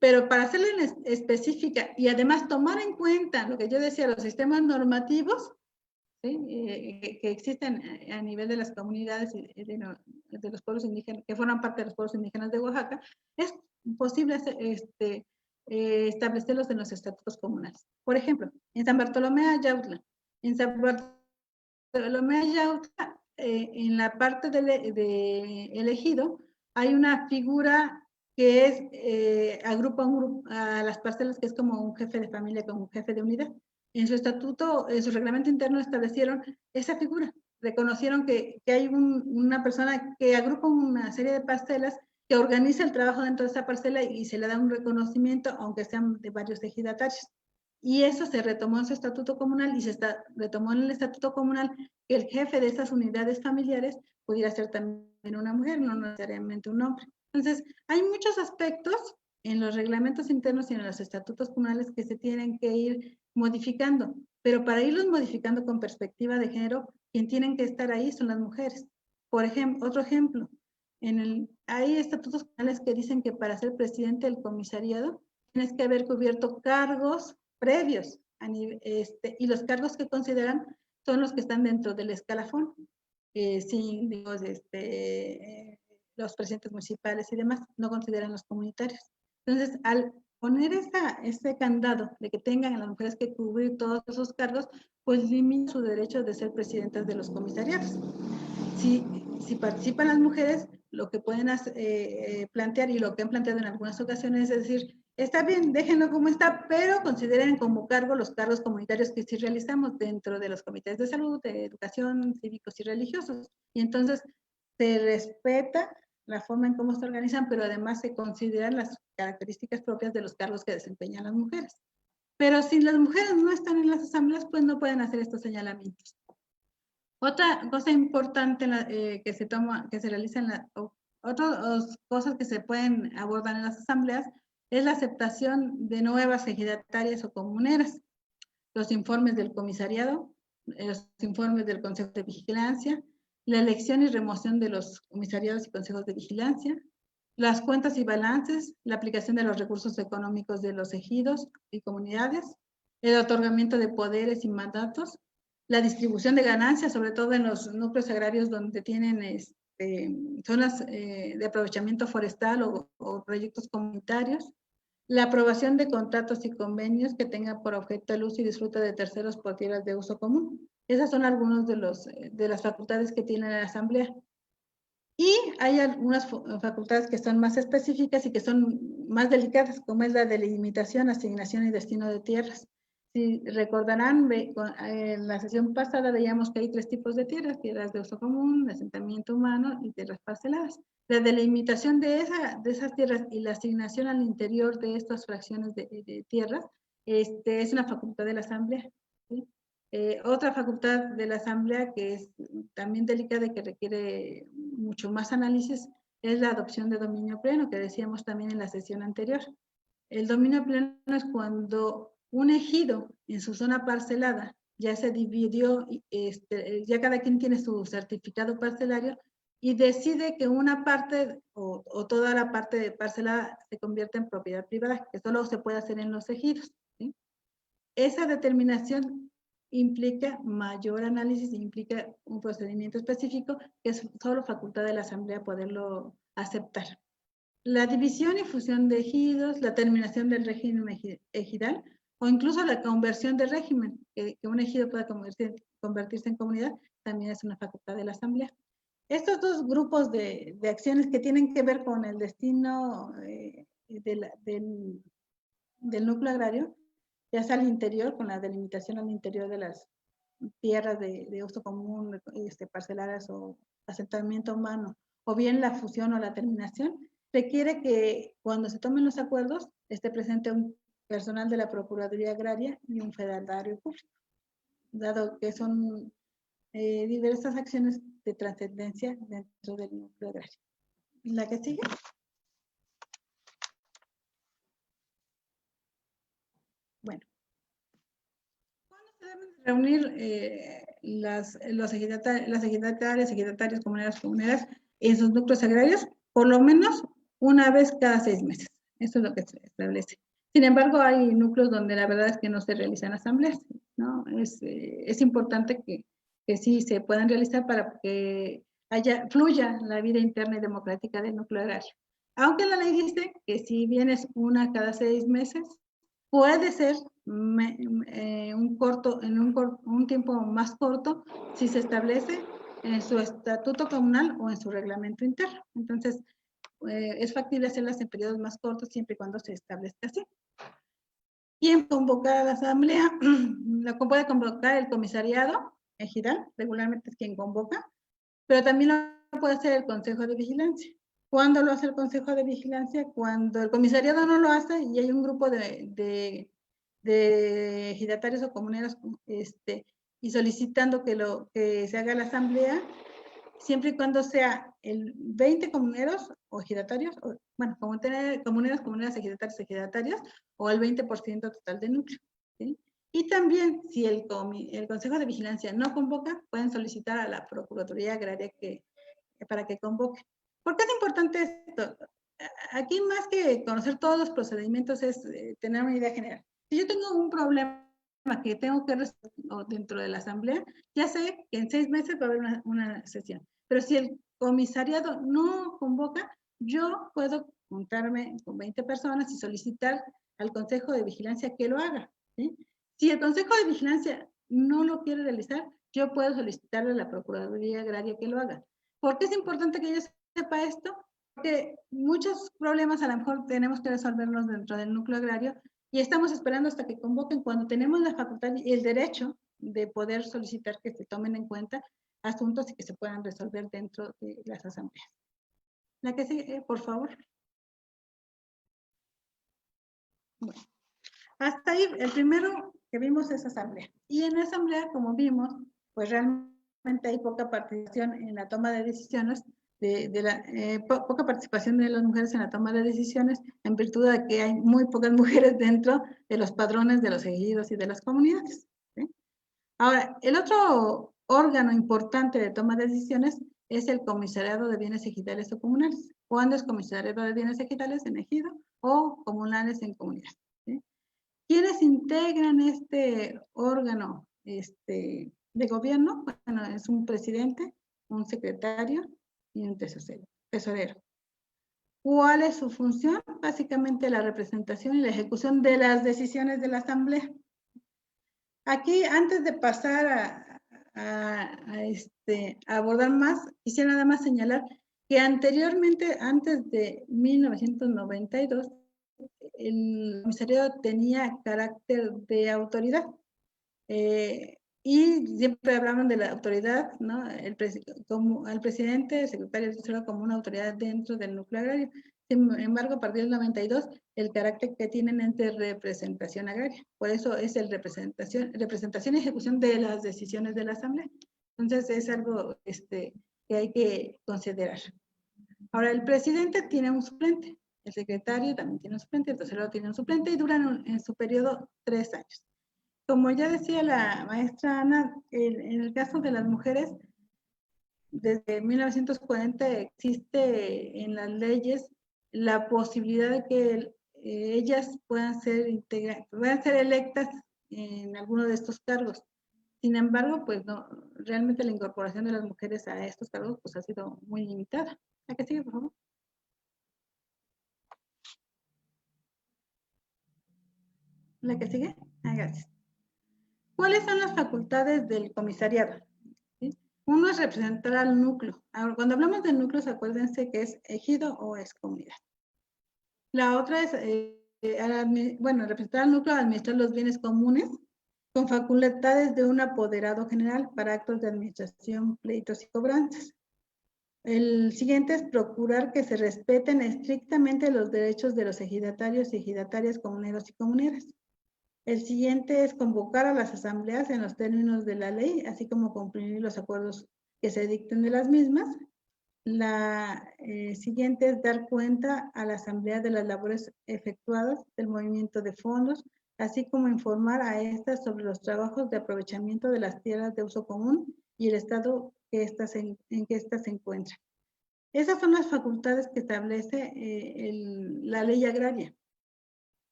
pero para hacerla específica y además tomar en cuenta lo que yo decía, los sistemas normativos, ¿sí? Que existen a nivel de las comunidades y de los pueblos indígenas, que forman parte de los pueblos indígenas de Oaxaca, es posible establecerlos en los estatutos comunales. Por ejemplo, en San Bartolomé Ayautla, en la parte del ejido, hay una figura que agrupa a las parcelas, que es como un jefe de familia, como un jefe de unidad. En su estatuto, en su reglamento interno establecieron esa figura. Reconocieron que hay una persona que agrupa una serie de parcelas, que organiza el trabajo dentro de esa parcela y se le da un reconocimiento, aunque sean de varios ejidatarios. Y eso se retomó en su estatuto comunal y retomó en el estatuto comunal que el jefe de esas unidades familiares pudiera ser también una mujer, no necesariamente un hombre. Entonces, hay muchos aspectos en los reglamentos internos y en los estatutos comunales que se tienen que ir modificando, pero para irlos modificando con perspectiva de género, quien tienen que estar ahí son las mujeres. Por ejemplo, otro ejemplo, hay estatutos comunales que dicen que para ser presidente del comisariado tienes que haber cubierto cargos previos, y los cargos que consideran son los que están dentro del escalafón, síndicos, los presidentes municipales y demás, no consideran los comunitarios. Entonces, al poner ese candado de que tengan a las mujeres que cubrir todos esos cargos, pues limita su derecho de ser presidentas de los comisariados. Si participan las mujeres, lo que pueden plantear y lo que han planteado en algunas ocasiones es decir, está bien, déjenlo como está, pero consideren como cargo los cargos comunitarios que sí realizamos dentro de los comités de salud, de educación, cívicos y religiosos. Y entonces se respeta la forma en cómo se organizan, pero además se consideran las características propias de los cargos que desempeñan las mujeres. Pero si las mujeres no están en las asambleas, pues no pueden hacer estos señalamientos. Otra cosa importante que se realiza otras cosas que se pueden abordar en las asambleas es la aceptación de nuevas ejidatarias o comuneras, los informes del comisariado, los informes del Consejo de Vigilancia, la elección y remoción de los comisariados y consejos de vigilancia, las cuentas y balances, la aplicación de los recursos económicos de los ejidos y comunidades, el otorgamiento de poderes y mandatos, la distribución de ganancias, sobre todo en los núcleos agrarios donde tienen zonas de aprovechamiento forestal o proyectos comunitarios, la aprobación de contratos y convenios que tengan por objeto el uso y disfrute de terceros por tierras de uso común. Esas son algunas de las facultades que tiene la Asamblea. Y hay algunas facultades que son más específicas y que son más delicadas, como es la delimitación, asignación y destino de tierras. Si recordarán, en la sesión pasada veíamos que hay 3 tipos de tierras: tierras de uso común, de asentamiento humano y tierras parceladas. La delimitación de esas tierras y la asignación al interior de estas fracciones de tierras es una facultad de la Asamblea, ¿sí? Otra facultad de la Asamblea que es también delicada y que requiere mucho más análisis es la adopción de dominio pleno, que decíamos también en la sesión anterior. El dominio pleno es cuando un ejido en su zona parcelada ya se dividió, ya cada quien tiene su certificado parcelario y decide que una parte o toda la parte parcelada se convierte en propiedad privada, que solo se puede hacer en los ejidos, ¿sí? Esa determinación implica mayor análisis, implica un procedimiento específico que es solo facultad de la Asamblea poderlo aceptar. La división y fusión de ejidos, la terminación del régimen ejidal o incluso la conversión de régimen, que un ejido pueda convertirse en comunidad, también es una facultad de la Asamblea. Estos 2 grupos de acciones que tienen que ver con el destino del núcleo agrario, ya sea al interior, con la delimitación al interior de las tierras de uso común, parceladas o asentamiento humano, o bien la fusión o la terminación, requiere que cuando se tomen los acuerdos esté presente un personal de la Procuraduría Agraria y un fedatario público, dado que son diversas acciones de trascendencia dentro del núcleo agrario. ¿La que sigue? Bueno. ¿Cuándo se deben reunir las ejidatarias, comuneras en sus núcleos agrarios? Por lo menos una vez cada 6 meses. Eso es lo que se establece. Sin embargo, hay núcleos donde la verdad es que no se realizan asambleas, ¿no? Es importante que sí se puedan realizar para que fluya la vida interna y democrática del núcleo agrario. Aunque la ley dice que si vienes una cada 6 meses, puede ser un tiempo más corto si se establece en su estatuto comunal o en su reglamento interno. Entonces, es factible hacerlas en periodos más cortos siempre y cuando se establezca así. ¿Quién convoca a la asamblea? La puede convocar el comisariado ejidal, regularmente es quien convoca, pero también lo puede hacer el consejo de vigilancia. ¿Cuándo lo hace el consejo de vigilancia? Cuando el comisariado no lo hace y hay un grupo de ejidatarios o comuneros y solicitando que se haga la asamblea, siempre y cuando sea el 20 comuneros o ejidatarios, bueno, comuneras, ejidatarios, o el 20% total de núcleo, ¿sí? Y también, si el Consejo de Vigilancia no convoca, pueden solicitar a la Procuraduría Agraria para que convoque. ¿Por qué es importante esto? Aquí, más que conocer todos los procedimientos, es tener una idea general. Si yo tengo un problema que tengo que resolver dentro de la asamblea, ya sé que en 6 meses va a haber una sesión. Pero si el comisariado no convoca, yo puedo juntarme con 20 personas y solicitar al Consejo de Vigilancia que lo haga, ¿sí? Si el Consejo de Vigilancia no lo quiere realizar, yo puedo solicitarle a la Procuraduría Agraria que lo haga. ¿Por qué es importante que yo sepa esto? Porque muchos problemas a lo mejor tenemos que resolverlos dentro del núcleo agrario y estamos esperando hasta que convoquen cuando tenemos la facultad y el derecho de poder solicitar que se tomen en cuenta asuntos y que se puedan resolver dentro de las asambleas. La que sigue, por favor. Bueno, hasta ahí el primero que vimos es asamblea. Y en la asamblea, como vimos, pues realmente hay poca participación en la toma de decisiones, poca participación de las mujeres en la toma de decisiones, en virtud de que hay muy pocas mujeres dentro de los padrones de los ejidos y de las comunidades, ¿sí? Ahora, el otro órgano importante de toma de decisiones es el Comisariado de Bienes Ejidales o Comunales. ¿Cuándo es Comisariado de Bienes Ejidales? En ejido, o comunales en comunidad, ¿sí? ¿Quiénes integran este órgano de gobierno? Bueno, es un presidente, un secretario y un tesorero. ¿Cuál es su función? Básicamente la representación y la ejecución de las decisiones de la Asamblea. Aquí, antes de pasar a abordar más, quisiera nada más señalar que anteriormente, antes de 1992, el comisariado tenía carácter de autoridad. Y siempre hablaban de la autoridad, ¿no? Como al presidente, el secretario de Tesoro como una autoridad dentro del núcleo agrario. Sin embargo, a partir del 92, el carácter que tienen es de representación agraria. Por eso es el representación y ejecución de las decisiones de la Asamblea. Entonces, es algo que hay que considerar. Ahora, el presidente tiene un suplente, el secretario también tiene un suplente, el tesorero tiene un suplente y duran en su periodo 3 años. Como ya decía la maestra Ana, en el caso de las mujeres, desde 1940 existe en las leyes la posibilidad de que ellas puedan ser electas en alguno de estos cargos. Sin embargo, pues no, realmente la incorporación de las mujeres a estos cargos pues ha sido muy limitada. ¿La que sigue, por favor? ¿La que sigue? Gracias. ¿Cuáles son las facultades del comisariado? ¿Sí? Uno es representar al núcleo. Ahora, cuando hablamos de núcleos, acuérdense que es ejido o es comunidad. La otra es, representar al núcleo, administrar los bienes comunes con facultades de un apoderado general para actos de administración, pleitos y cobranzas. El siguiente es procurar que se respeten estrictamente los derechos de los ejidatarios y ejidatarias, comuneros y comuneras. El siguiente es convocar a las asambleas en los términos de la ley, así como cumplir los acuerdos que se dicten de las mismas. La siguiente es dar cuenta a la asamblea de las labores efectuadas, del movimiento de fondos, así como informar a estas sobre los trabajos de aprovechamiento de las tierras de uso común y el estado en que éstas se encuentran. Esas son las facultades que establece la ley agraria.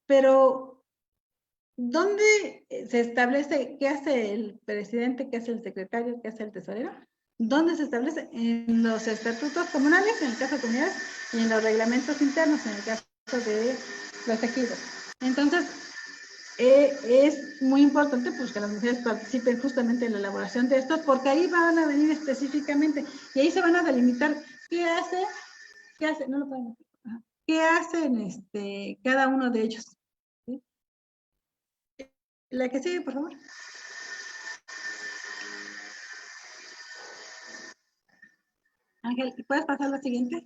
Pero ¿dónde se establece qué hace el presidente, qué hace el secretario, qué hace el tesorero? ¿Dónde se establece? En los estatutos comunales, en el caso de comunidades, y en los reglamentos internos, en el caso de los ejidos. Entonces, es muy importante pues, que las mujeres participen justamente en la elaboración de estos, porque ahí van a venir específicamente, y ahí se van a delimitar qué hacen cada uno de ellos. ¿Sí? La que sigue, por favor. Ángel, ¿puedes pasar a la siguiente?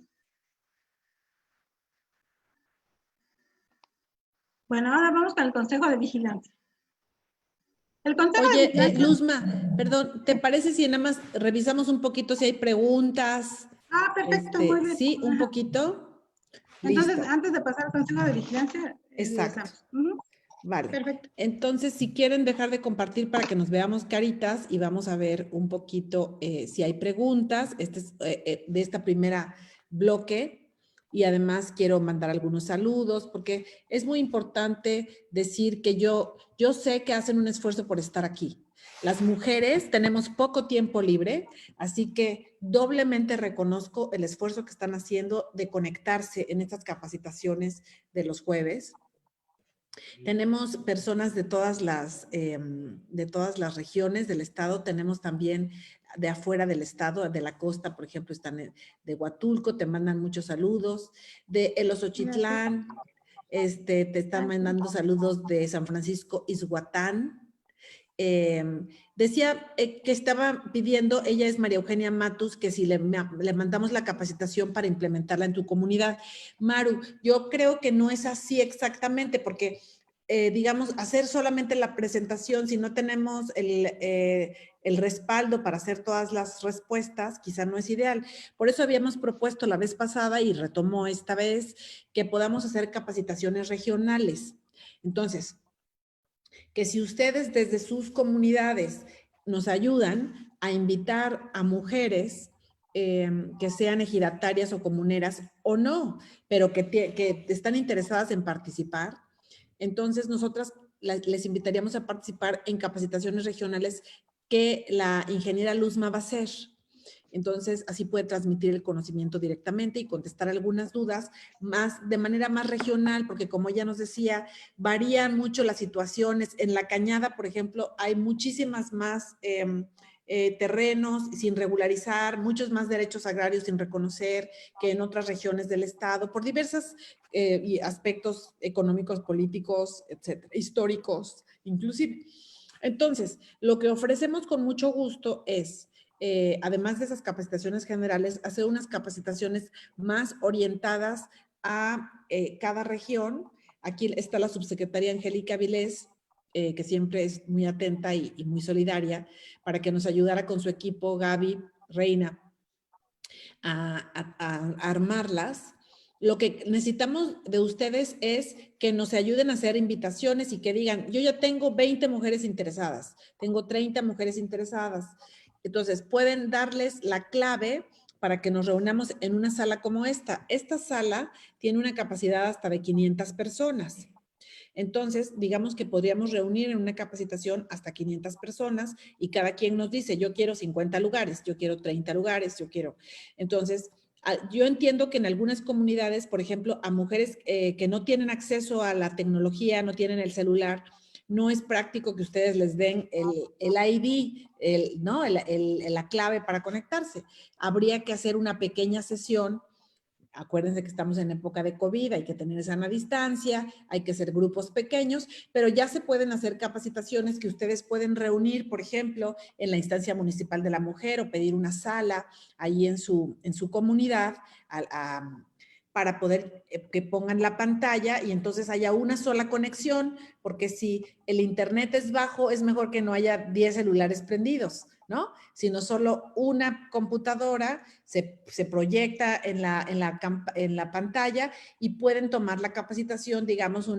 Bueno, ahora vamos con el Consejo de Vigilancia. El Consejo de Vigilancia... Luzma, perdón, ¿te parece si nada más revisamos un poquito si hay preguntas? Perfecto, muy bien. Sí, un poquito. Entonces, Listo. Antes de pasar al Consejo de Vigilancia, exacto. Vale. Perfecto. Entonces, si quieren dejar de compartir para que nos veamos caritas y vamos a ver un poquito si hay preguntas. Este es de esta primera bloque. Y además quiero mandar algunos saludos porque es muy importante decir que yo sé que hacen un esfuerzo por estar aquí. Las mujeres tenemos poco tiempo libre, así que doblemente reconozco el esfuerzo que están haciendo de conectarse en estas capacitaciones de los jueves. Tenemos personas de todas las regiones del estado, tenemos también de afuera del estado, de la costa, por ejemplo, están de Huatulco, te mandan muchos saludos, de El Osochitlán, te están mandando saludos de San Francisco Izhuatán. Decía que estaba pidiendo, ella es María Eugenia Matus, que si le mandamos la capacitación para implementarla en tu comunidad. Maru, yo creo que no es así exactamente, porque digamos, hacer solamente la presentación, si no tenemos el respaldo para hacer todas las respuestas, quizá no es ideal. Por eso habíamos propuesto la vez pasada y retomó esta vez que podamos hacer capacitaciones regionales. Entonces, que si ustedes desde sus comunidades nos ayudan a invitar a mujeres que sean ejidatarias o comuneras o no, pero que están interesadas en participar, entonces nosotras les invitaríamos a participar en capacitaciones regionales que la ingeniera Luzma va a hacer. Entonces, así puede transmitir el conocimiento directamente y contestar algunas dudas de manera más regional, porque como ella nos decía, varían mucho las situaciones. En La Cañada, por ejemplo, hay muchísimas más terrenos sin regularizar, muchos más derechos agrarios sin reconocer que en otras regiones del estado, por diversos aspectos económicos, políticos, etcétera, históricos, inclusive. Entonces, lo que ofrecemos con mucho gusto es, además de esas capacitaciones generales, hacer unas capacitaciones más orientadas a cada región. Aquí está la subsecretaria Angélica Vilés, que siempre es muy atenta y muy solidaria, para que nos ayudara con su equipo, Gaby, Reina, a armarlas. Lo que necesitamos de ustedes es que nos ayuden a hacer invitaciones y que digan, yo ya tengo 20 mujeres interesadas, tengo 30 mujeres interesadas. Entonces, pueden darles la clave para que nos reunamos en una sala como esta. Esta sala tiene una capacidad hasta de 500 personas. Entonces, digamos que podríamos reunir en una capacitación hasta 500 personas y cada quien nos dice, yo quiero 50 lugares, yo quiero 30 lugares, yo quiero. Entonces, yo entiendo que en algunas comunidades, por ejemplo, a mujeres que no tienen acceso a la tecnología, no tienen el celular, no es práctico que ustedes les den el ID, ¿no? La clave para conectarse. Habría que hacer una pequeña sesión. Acuérdense que estamos en época de COVID, hay que tener sana distancia, hay que hacer grupos pequeños, pero ya se pueden hacer capacitaciones que ustedes pueden reunir, por ejemplo, en la instancia municipal de la mujer o pedir una sala ahí en su comunidad para poder que pongan la pantalla y entonces haya una sola conexión, porque si el internet es bajo, es mejor que no haya 10 celulares prendidos, ¿no? Sino solo una computadora se proyecta en la pantalla y pueden tomar la capacitación, digamos,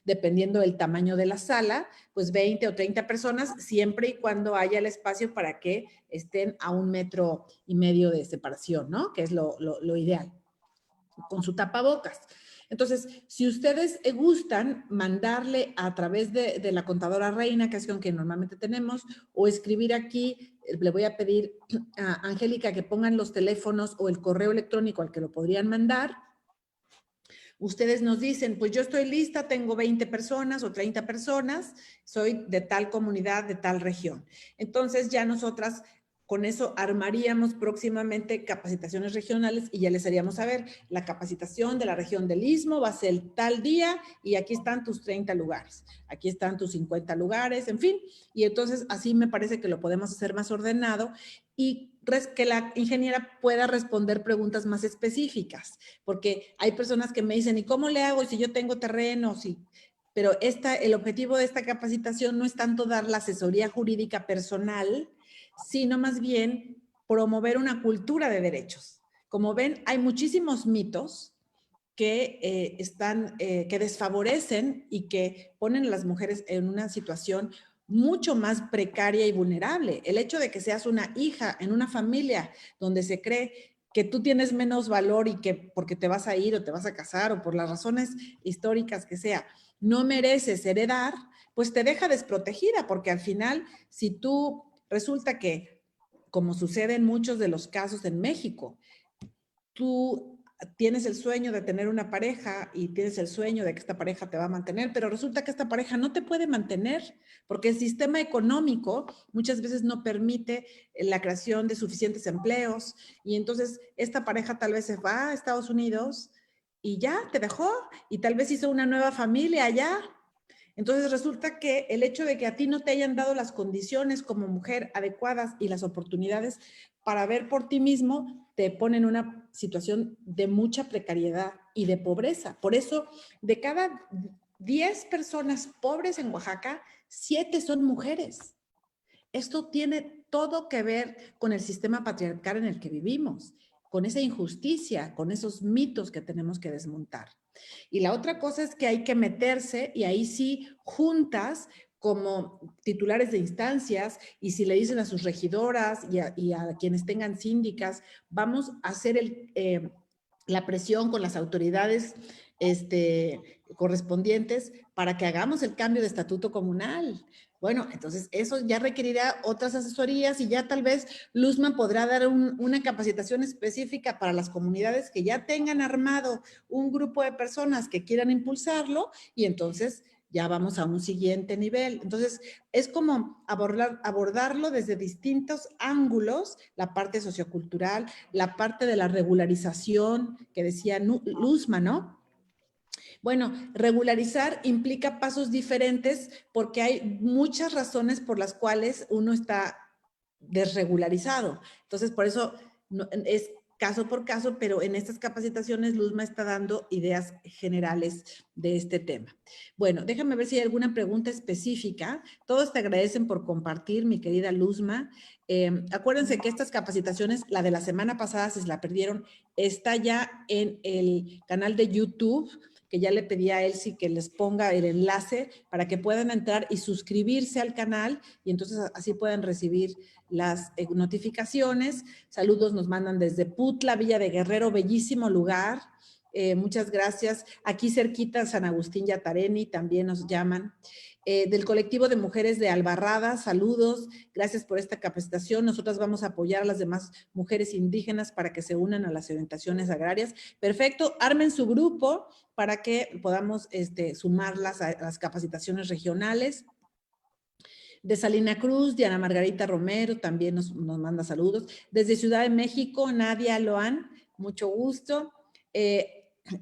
dependiendo del tamaño de la sala, pues 20 o 30 personas, siempre y cuando haya el espacio para que estén a 1,5 metros de separación, ¿no? Que es lo ideal, con su tapabocas. Entonces, si ustedes gustan mandarle a través de la contadora Reina, que es con quien normalmente tenemos, o escribir aquí, le voy a pedir a Angélica que pongan los teléfonos o el correo electrónico al que lo podrían mandar. Ustedes nos dicen, pues yo estoy lista, tengo 20 personas o 30 personas, soy de tal comunidad, de tal región. Entonces ya nosotras con eso armaríamos próximamente capacitaciones regionales y ya les haríamos saber, la capacitación de la región del Istmo va a ser tal día y aquí están tus 30 lugares, aquí están tus 50 lugares, en fin. Y entonces así me parece que lo podemos hacer más ordenado y que la ingeniera pueda responder preguntas más específicas, porque hay personas que me dicen, ¿y cómo le hago si yo tengo terreno? Pero el objetivo de esta capacitación no es tanto dar la asesoría jurídica personal, sino más bien promover una cultura de derechos. Como ven, hay muchísimos mitos que que desfavorecen y que ponen a las mujeres en una situación mucho más precaria y vulnerable. El hecho de que seas una hija en una familia donde se cree que tú tienes menos valor y que porque te vas a ir o te vas a casar o por las razones históricas que sea, no mereces heredar, pues te deja desprotegida, porque al final, si tú resulta que, como sucede en muchos de los casos en México, tú tienes el sueño de tener una pareja y tienes el sueño de que esta pareja te va a mantener, pero resulta que esta pareja no te puede mantener porque el sistema económico muchas veces no permite la creación de suficientes empleos y entonces esta pareja tal vez se va a Estados Unidos y ya te dejó y tal vez hizo una nueva familia allá. Entonces resulta que el hecho de que a ti no te hayan dado las condiciones como mujer adecuadas y las oportunidades para ver por ti mismo, te pone en una situación de mucha precariedad y de pobreza. Por eso, de cada 10 personas pobres en Oaxaca, 7 son mujeres. Esto tiene todo que ver con el sistema patriarcal en el que vivimos, con esa injusticia, con esos mitos que tenemos que desmontar. Y la otra cosa es que hay que meterse y ahí sí juntas como titulares de instancias y si le dicen a sus regidoras y a quienes tengan síndicas, vamos a hacer la presión con las autoridades correspondientes para que hagamos el cambio de estatuto comunal. Bueno, entonces eso ya requerirá otras asesorías y ya tal vez Luzma podrá dar una capacitación específica para las comunidades que ya tengan armado un grupo de personas que quieran impulsarlo y entonces ya vamos a un siguiente nivel. Entonces, es como abordarlo desde distintos ángulos, la parte sociocultural, la parte de la regularización que decía Luzma, ¿no? Bueno, regularizar implica pasos diferentes porque hay muchas razones por las cuales uno está desregularizado. Entonces, por eso es caso por caso, pero en estas capacitaciones Luzma está dando ideas generales de este tema. Bueno, déjame ver si hay alguna pregunta específica. Todos te agradecen por compartir, mi querida Luzma. Acuérdense que estas capacitaciones, la de la semana pasada, si se la perdieron, está ya en el canal de YouTube, que ya le pedí a Elsie que les ponga el enlace para que puedan entrar y suscribirse al canal y entonces así pueden recibir las notificaciones. Saludos nos mandan desde Putla, Villa de Guerrero, bellísimo lugar. Muchas gracias. Aquí cerquita, San Agustín Yatareni, también nos llaman. Del colectivo de mujeres de Albarrada, saludos. Gracias por esta capacitación. Nosotras vamos a apoyar a las demás mujeres indígenas para que se unan a las orientaciones agrarias. Perfecto. Armen su grupo para que podamos sumarlas a las capacitaciones regionales. De Salina Cruz, Diana Margarita Romero también nos manda saludos. Desde Ciudad de México, Nadia Loan, mucho gusto.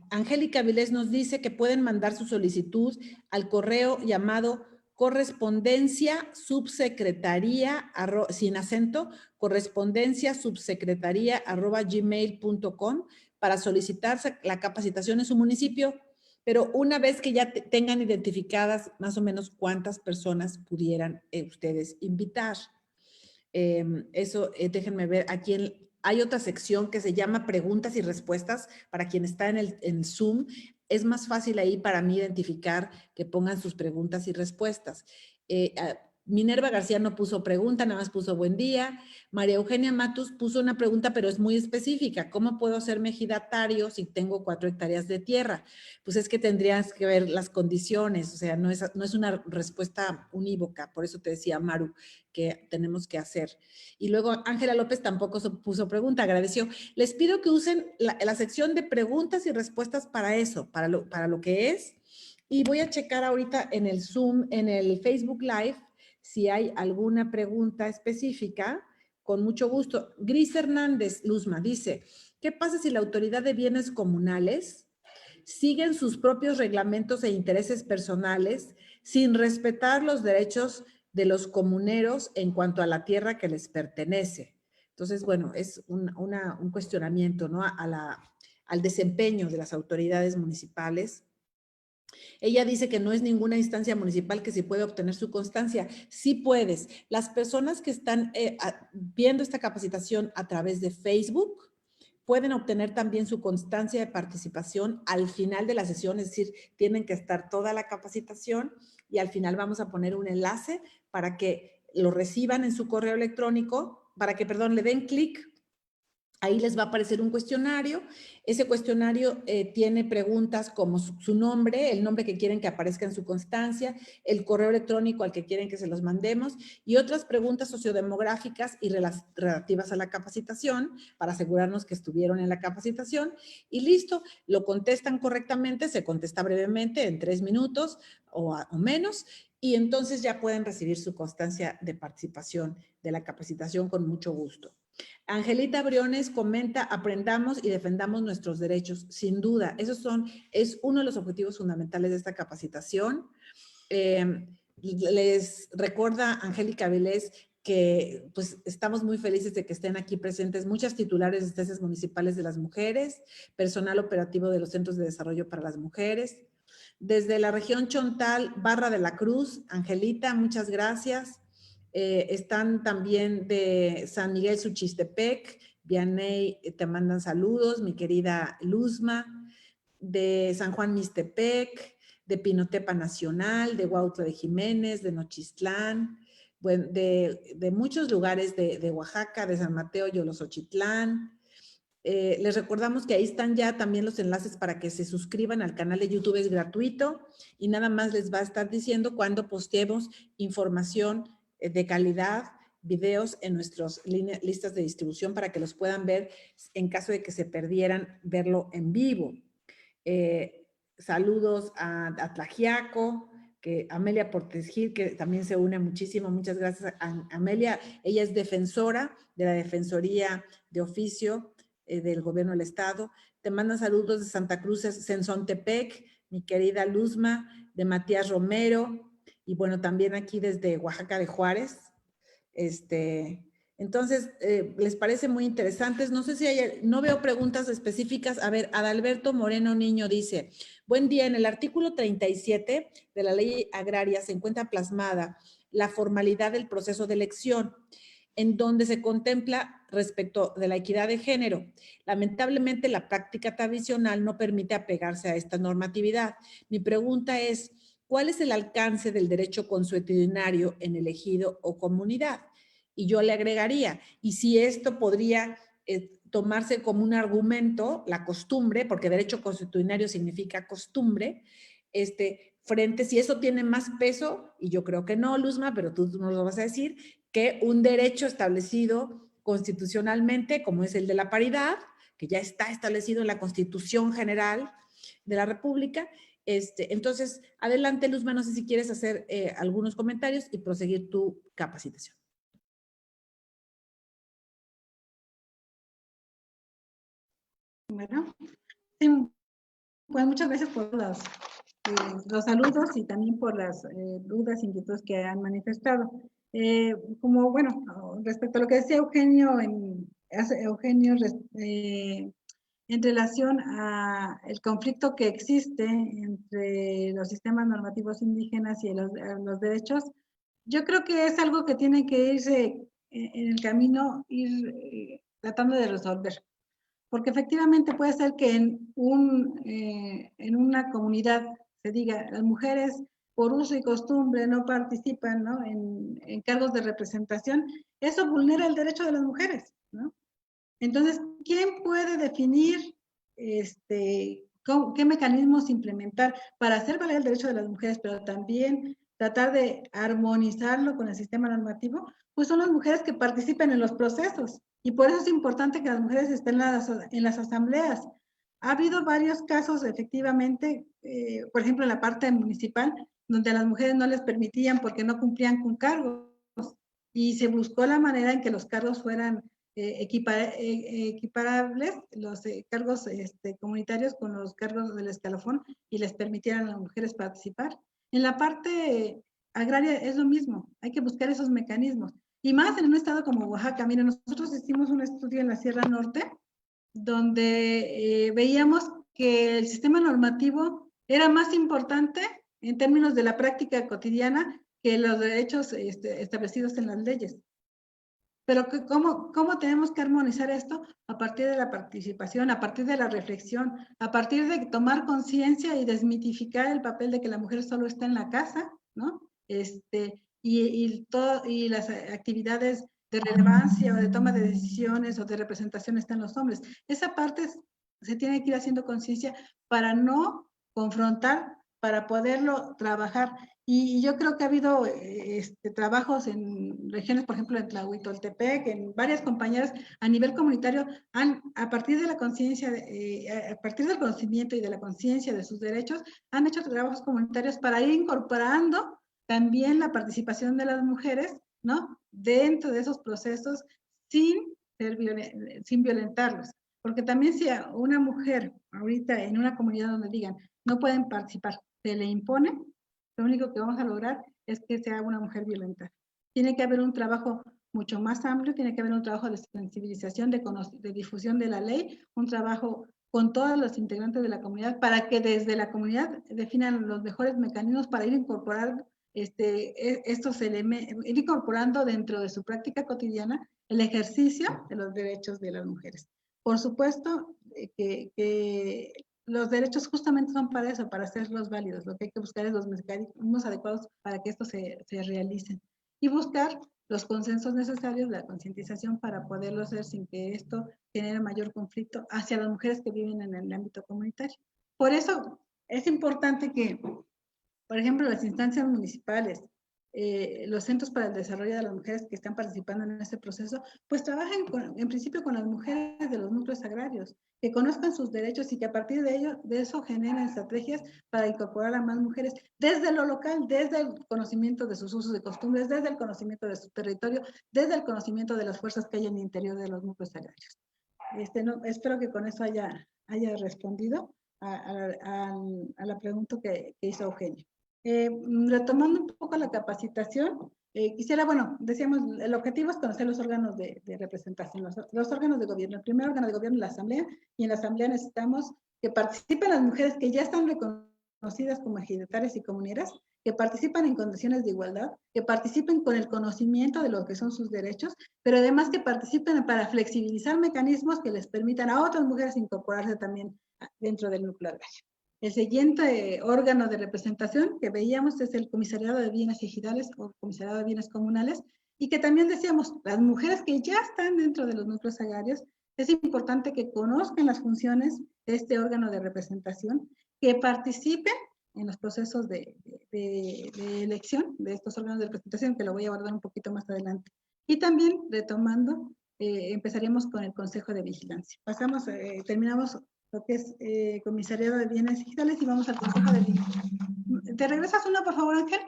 Angélica Vilés nos dice que pueden mandar su solicitud al correo llamado correspondencia subsecretaría, sin acento, correspondencia subsecretaría @gmail.com para solicitar la capacitación en su municipio. Pero una vez que ya tengan identificadas más o menos cuántas personas pudieran ustedes invitar. Eso, déjenme ver, aquí hay otra sección que se llama preguntas y respuestas para quien está en Zoom. Es más fácil ahí para mí identificar que pongan sus preguntas y respuestas. Minerva García no puso pregunta, nada más puso buen día. María Eugenia Matus puso una pregunta, pero es muy específica. ¿Cómo puedo hacerme ejidatario si tengo 4 hectáreas de tierra? Pues es que tendrías que ver las condiciones, o sea, no es una respuesta unívoca. Por eso te decía, Maru, que tenemos que hacer. Y luego Ángela López tampoco puso pregunta, agradeció. Les pido que usen la sección de preguntas y respuestas para eso, para lo que es. Y voy a checar ahorita en el Zoom, en el Facebook Live, si hay alguna pregunta específica, con mucho gusto. Gris Hernández, Luzma, dice, ¿qué pasa si la autoridad de bienes comunales siguen sus propios reglamentos e intereses personales sin respetar los derechos de los comuneros en cuanto a la tierra que les pertenece? Entonces, bueno, es un cuestionamiento, ¿no? Al desempeño de las autoridades municipales. Ella dice que no es ninguna instancia municipal que se puede obtener su constancia. Sí puedes. Las personas que están viendo esta capacitación a través de Facebook pueden obtener también su constancia de participación al final de la sesión, es decir, tienen que estar toda la capacitación y al final vamos a poner un enlace para que lo reciban en su correo electrónico, para que, le den clic. Ahí les va a aparecer un cuestionario. Ese cuestionario tiene preguntas como su nombre, el nombre que quieren que aparezca en su constancia, el correo electrónico al que quieren que se los mandemos y otras preguntas sociodemográficas y relativas a la capacitación para asegurarnos que estuvieron en la capacitación. Y listo, lo contestan correctamente, se contesta brevemente en 3 minutos o menos y entonces ya pueden recibir su constancia de participación de la capacitación con mucho gusto. Angelita Briones comenta, aprendamos y defendamos nuestros derechos. Sin duda, es uno de los objetivos fundamentales de esta capacitación. Les recuerda Angélica Vilés que pues estamos muy felices de que estén aquí presentes muchas titulares de estancias municipales de las mujeres, personal operativo de los centros de desarrollo para las mujeres. Desde la región Chontal, Barra de la Cruz, Angelita, muchas gracias. Están también de San Miguel Suchistepec, Vianey, te mandan saludos, mi querida Luzma, de San Juan Mixtepec, de Pinotepa Nacional, de Huautla de Jiménez, de Nochistlán, bueno, de muchos lugares de Oaxaca, de San Mateo, Yolosochitlán, Les recordamos que ahí están ya también los enlaces para que se suscriban al canal de YouTube, es gratuito y nada más les va a estar diciendo cuando posteemos información de calidad, videos en nuestras listas de distribución para que los puedan ver en caso de que se perdieran verlo en vivo. Saludos a Tlajiaco, que Amelia Portesgil, que también se une muchísimo. Muchas gracias a Amelia. Ella es defensora de la Defensoría de Oficio del Gobierno del Estado. Te mandan saludos de Santa Cruz, Senzontepec, mi querida Luzma, de Matías Romero, y bueno, también aquí desde Oaxaca de Juárez. Entonces, ¿les parece muy interesantes? No sé si hay, no veo preguntas específicas. A ver, Adalberto Moreno Niño dice, buen día, en el artículo 37 de la Ley Agraria se encuentra plasmada la formalidad del proceso de elección, en donde se contempla respecto de la equidad de género. Lamentablemente, la práctica tradicional no permite apegarse a esta normatividad. Mi pregunta es, ¿cuál es el alcance del derecho consuetudinario en el ejido o comunidad? Y yo le agregaría, y si esto podría tomarse como un argumento, la costumbre, porque derecho consuetudinario significa costumbre, frente, si eso tiene más peso, y yo creo que no, Luzma, pero tú nos lo vas a decir, que un derecho establecido constitucionalmente, como es el de la paridad, que ya está establecido en la Constitución General de la República. Entonces, adelante, Luzma, no sé si quieres hacer algunos comentarios y proseguir tu capacitación. Bueno, sí, pues muchas gracias por los saludos y también por las dudas e inquietudes que han manifestado. Como, bueno, respecto a lo que decía Eugenio, en relación a el conflicto que existe entre los sistemas normativos indígenas y los derechos, yo creo que es algo que tiene que irse en el camino, ir tratando de resolver. Porque efectivamente puede ser que en una comunidad se diga, las mujeres por uso y costumbre no participan, ¿no?, en cargos de representación. Eso vulnera el derecho de las mujeres, ¿no? Entonces, ¿quién puede definir qué mecanismos implementar para hacer valer el derecho de las mujeres, pero también tratar de armonizarlo con el sistema normativo? Pues son las mujeres que participan en los procesos. Y por eso es importante que las mujeres estén en las asambleas. Ha habido varios casos, efectivamente, por ejemplo, en la parte municipal, donde a las mujeres no les permitían porque no cumplían con cargos. Y se buscó la manera en que los cargos fueran equiparables, los cargos comunitarios con los cargos del escalafón, y les permitieran a las mujeres participar. En la parte agraria es lo mismo, hay que buscar esos mecanismos. Y más en un estado como Oaxaca. Miren, nosotros hicimos un estudio en la Sierra Norte, donde veíamos que el sistema normativo era más importante en términos de la práctica cotidiana que los derechos establecidos en las leyes. Pero ¿cómo tenemos que armonizar esto? A partir de la participación, a partir de la reflexión, a partir de tomar conciencia y desmitificar el papel de que la mujer solo está en la casa, ¿no? Y las actividades de relevancia o de toma de decisiones o de representación están los hombres. Esa parte se tiene que ir haciendo conciencia para no confrontar, para poderlo trabajar. Y yo creo que ha habido trabajos en regiones, por ejemplo, en Tlahuitoltepec, en varias compañeras a nivel comunitario, a partir de la conciencia, a partir del conocimiento y de la conciencia de sus derechos, han hecho trabajos comunitarios para ir incorporando también la participación de las mujeres, ¿no?, dentro de esos procesos sin violentarlos. Porque también si a una mujer ahorita en una comunidad donde digan no pueden participar, se le impone, lo único que vamos a lograr es que sea una mujer violenta. Tiene que haber un trabajo mucho más amplio, tiene que haber un trabajo de sensibilización, de difusión de la ley, un trabajo con todos los integrantes de la comunidad para que desde la comunidad definan los mejores mecanismos para ir incorporando estos elementos, ir incorporando dentro de su práctica cotidiana el ejercicio de los derechos de las mujeres. Por supuesto que los derechos justamente son para eso, para hacerlos válidos. Lo que hay que buscar es los mecanismos adecuados para que esto se realicen. y buscar los consensos necesarios, la concientización para poderlo hacer sin que esto genere mayor conflicto hacia las mujeres que viven en el ámbito comunitario. Por eso es importante que, por ejemplo, las instancias municipales, los centros para el desarrollo de las mujeres que están participando en este proceso, pues trabajen en principio con las mujeres de los núcleos agrarios, que conozcan sus derechos y que a partir de eso generen estrategias para incorporar a más mujeres desde lo local, desde el conocimiento de sus usos y costumbres, desde el conocimiento de su territorio, desde el conocimiento de las fuerzas que hay en el interior de los núcleos agrarios. Espero que con eso haya respondido a la pregunta que hizo Eugenio. Retomando un poco la capacitación, quisiera, bueno, decíamos, el objetivo es conocer los órganos de representación, los órganos de gobierno. El primer órgano de gobierno es la asamblea, y en la asamblea necesitamos que participen las mujeres que ya están reconocidas como ejidatarias y comuneras, que participan en condiciones de igualdad, que participen con el conocimiento de lo que son sus derechos, pero además que participen para flexibilizar mecanismos que les permitan a otras mujeres incorporarse también dentro del núcleo agrario. El siguiente órgano de representación que veíamos es el Comisariado de Bienes Ejidales o Comisariado de Bienes Comunales, y que también decíamos, las mujeres que ya están dentro de los núcleos agrarios, es importante que conozcan las funciones de este órgano de representación, que participen en los procesos de elección de estos órganos de representación, que lo voy a abordar un poquito más adelante. Y también, retomando, empezaríamos con el Consejo de Vigilancia. Terminamos lo que es Comisariado de Bienes Digitales y vamos al Consejo de Vigilancia. ¿Te regresas una, por favor, Ángel?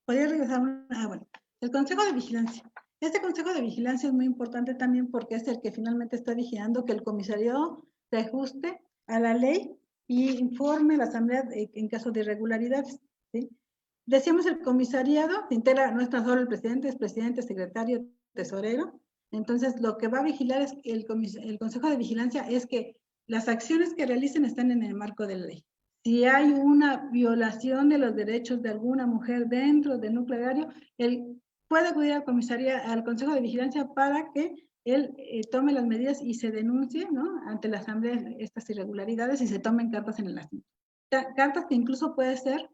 ¿Podría regresar una? Bueno. El Consejo de Vigilancia. Este Consejo de Vigilancia es muy importante también porque es el que finalmente está vigilando que el comisariado se ajuste a la ley y informe a la Asamblea en caso de irregularidades, ¿sí? Decíamos, el comisariado se integra, no es tan solo el presidente, es presidente, secretario, tesorero. Entonces, lo que va a vigilar es el Consejo de Vigilancia es que las acciones que realicen estén en el marco de la ley. Si hay una violación de los derechos de alguna mujer dentro del núcleo agrario, él puede acudir al Consejo de Vigilancia para que él tome las medidas y se denuncie, ¿no?, ante la Asamblea estas irregularidades y se tomen cartas en el asunto. Cartas que incluso puede ser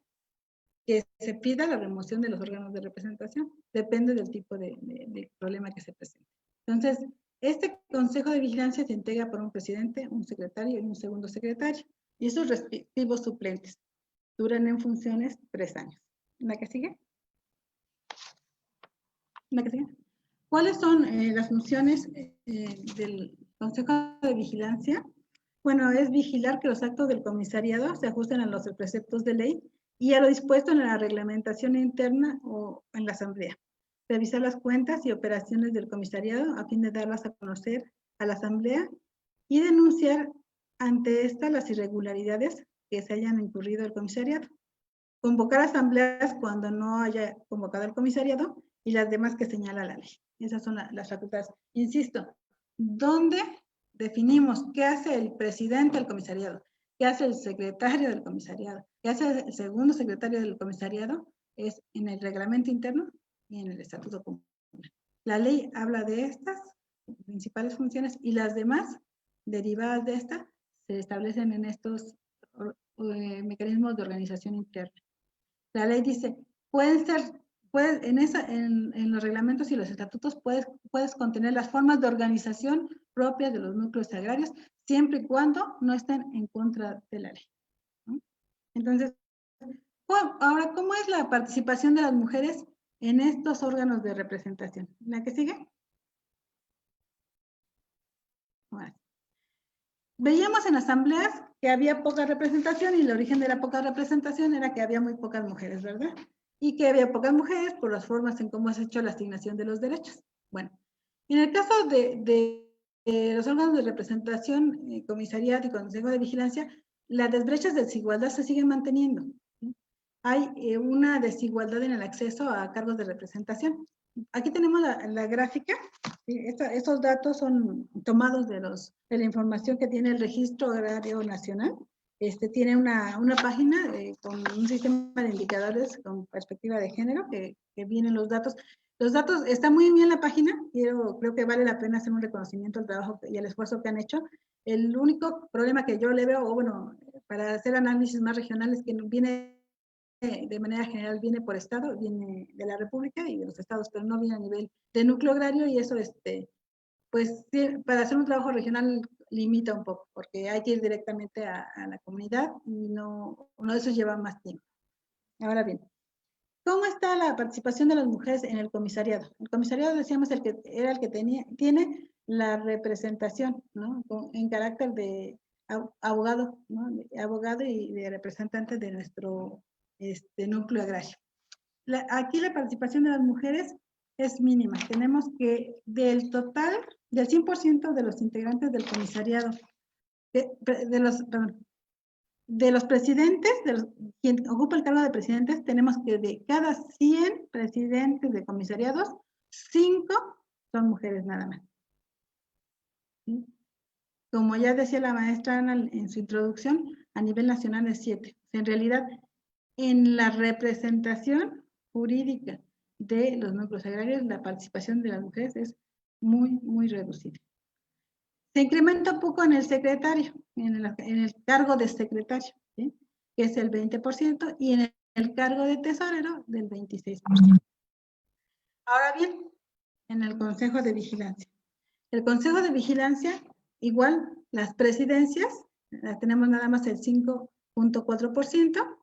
que se pida la remoción de los órganos de representación. Depende del tipo de problema que se presente. Entonces, este Consejo de Vigilancia se integra por un presidente, un secretario y un segundo secretario, y sus respectivos suplentes. Duran en funciones 3 años. ¿La que sigue? ¿La que sigue? ¿Cuáles son las funciones del Consejo de Vigilancia? Bueno, es vigilar que los actos del comisariado se ajusten a los preceptos de ley y a lo dispuesto en la reglamentación interna o en la asamblea. Revisar las cuentas y operaciones del comisariado a fin de darlas a conocer a la asamblea y denunciar ante esta las irregularidades que se hayan incurrido el comisariado. Convocar asambleas cuando no haya convocado el comisariado y las demás que señala la ley. Esas son las facultades. Insisto, ¿dónde definimos qué hace el presidente del comisariado? ¿Qué hace el secretario del comisariado? ¿Qué hace el segundo secretario del comisariado? Es en el reglamento interno y en el estatuto común. La ley habla de estas principales funciones y las demás derivadas de esta se establecen en estos mecanismos de organización interna. La ley dice, en los reglamentos y los estatutos puedes contener las formas de organización propias de los núcleos agrarios, siempre y cuando no estén en contra de la ley, ¿no? Entonces, ahora, ¿cómo es la participación de las mujeres en estos órganos de representación? ¿La que sigue? Bueno. Veíamos en asambleas que había poca representación y el origen de la poca representación era que había muy pocas mujeres, ¿verdad? Y que había pocas mujeres por las formas en cómo se ha hecho la asignación de los derechos. Bueno, en el caso de los órganos de representación, comisariado y consejo de vigilancia, las brechas de desigualdad se siguen manteniendo, ¿sí? Hay una desigualdad en el acceso a cargos de representación. Aquí tenemos la gráfica. Estos datos son tomados de la información que tiene el Registro Agrario Nacional. Tiene una página con un sistema de indicadores con perspectiva de género que vienen los datos. Los datos, está muy bien la página, creo que vale la pena hacer un reconocimiento al trabajo y al esfuerzo que han hecho. El único problema que yo le veo, o bueno, para hacer análisis más regionales, que viene de manera general, viene por estado, viene de la República y de los estados, pero no viene a nivel de núcleo agrario, y eso, pues, sí, para hacer un trabajo regional limita un poco, porque hay que ir directamente a la comunidad y no eso lleva más tiempo. Ahora bien, ¿cómo está la participación de las mujeres en el comisariado? El comisariado, decíamos, era el que tiene la representación, ¿no? En carácter de abogado, ¿no? Abogado y de representante de nuestro núcleo agrario. Aquí la participación de las mujeres es mínima. Tenemos que del total, del 100% de los integrantes del comisariado, de los presidentes, quien ocupa el cargo de presidentes, tenemos que de cada 100 presidentes de comisariados, 5 son mujeres nada más. ¿Sí? Como ya decía la maestra Ana en su introducción, a nivel nacional es 7. En realidad, en la representación jurídica de los núcleos agrarios, la participación de las mujeres es muy, muy reducida. Se incrementa un poco en el secretario, en el cargo de secretario, ¿sí? Que es el 20%, y en el cargo de tesorero del 26%. Ahora bien, en el Consejo de Vigilancia. El Consejo de Vigilancia, igual, las presidencias, las tenemos nada más el 5.4%,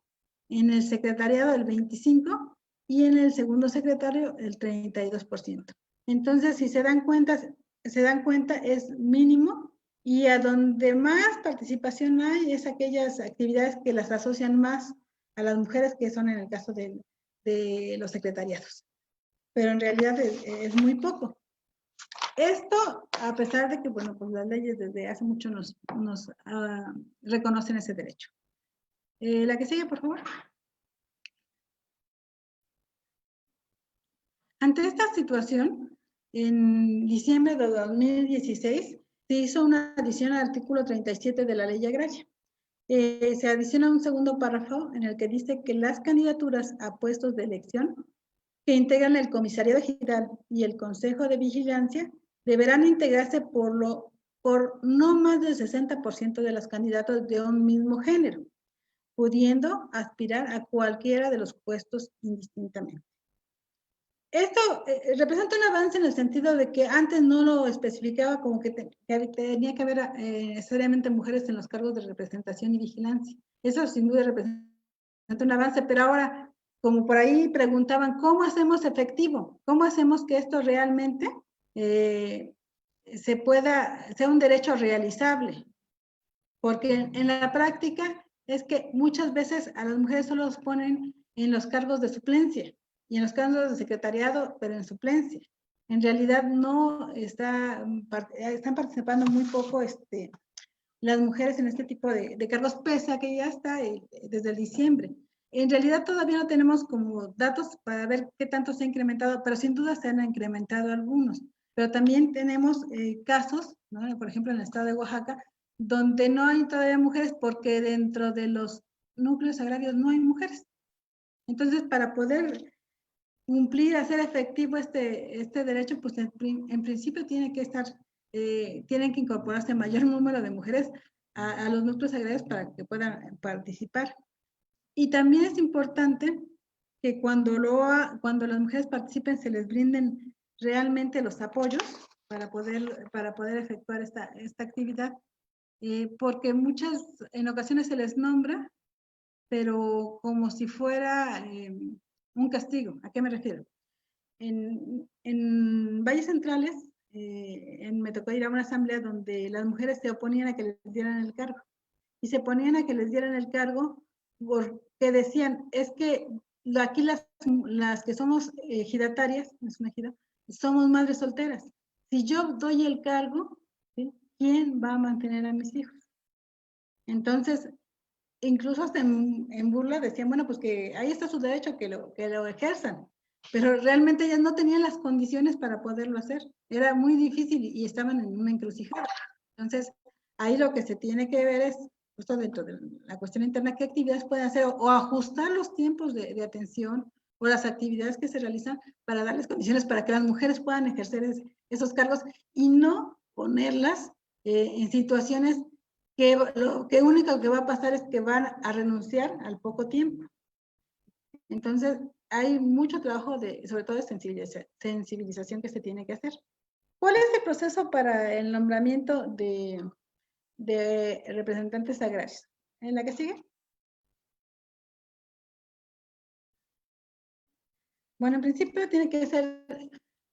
en el secretariado el 25%, y en el segundo secretario el 32%. Entonces, si se dan cuenta, es mínimo, y a donde más participación hay es aquellas actividades que las asocian más a las mujeres, que son en el caso de los secretariados. Pero en realidad es muy poco. Esto, a pesar de que, bueno, pues las leyes desde hace mucho nos reconocen ese derecho. La que sigue, por favor. Ante esta situación, en diciembre de 2016, se hizo una adición al artículo 37 de la Ley Agraria. Se adiciona un segundo párrafo en el que dice que las candidaturas a puestos de elección que integran el Comisariado General y el Consejo de Vigilancia deberán integrarse por no más del 60% de los candidatos de un mismo género, pudiendo aspirar a cualquiera de los puestos indistintamente. Esto representa un avance en el sentido de que antes no lo especificaba como que tenía que haber necesariamente mujeres en los cargos de representación y vigilancia. Eso sin duda representa un avance, pero ahora, como por ahí preguntaban, ¿cómo hacemos efectivo? ¿Cómo hacemos que esto realmente sea un derecho realizable? Porque en la práctica es que muchas veces a las mujeres solo los ponen en los cargos de suplencia y en los cargos de secretariado, pero en suplencia. En realidad no están participando muy poco las mujeres en este tipo de cargos, pese a que ya está desde el diciembre. En realidad todavía no tenemos como datos para ver qué tanto se ha incrementado, pero sin duda se han incrementado algunos. Pero también tenemos casos, ¿no? Por ejemplo, en el estado de Oaxaca, donde no hay todavía mujeres porque dentro de los núcleos agrarios no hay mujeres. Entonces, para poder cumplir, hacer efectivo este derecho, pues en principio tienen que incorporarse mayor número de mujeres a los núcleos agrarios para que puedan participar. Y también es importante que cuando las mujeres participen se les brinden realmente los apoyos para poder efectuar esta actividad, porque en ocasiones se les nombra, pero como si fuera un castigo. ¿A qué me refiero? En Valles Centrales, me tocó ir a una asamblea donde las mujeres se oponían a que les dieran el cargo. Y se ponían a que les dieran el cargo porque decían, es que aquí las que somos ejidatarias, es una ejida, somos madres solteras. Si yo doy el cargo, ¿sí? ¿Quién va a mantener a mis hijos? Entonces, incluso hasta en burla decían, bueno, pues que ahí está su derecho, que lo ejerzan. Pero realmente ellas no tenían las condiciones para poderlo hacer. Era muy difícil y estaban en una encrucijada. Entonces, ahí lo que se tiene que ver es, justo dentro de la cuestión interna, qué actividades pueden hacer o ajustar los tiempos de atención o las actividades que se realizan para darles condiciones para que las mujeres puedan ejercer esos cargos y no ponerlas en situaciones que lo único que va a pasar es que van a renunciar al poco tiempo. Entonces, hay mucho trabajo sobre todo de sensibilización que se tiene que hacer. ¿Cuál es el proceso para el nombramiento de representantes agrarios? ¿En la que sigue? Bueno, en principio tiene que ser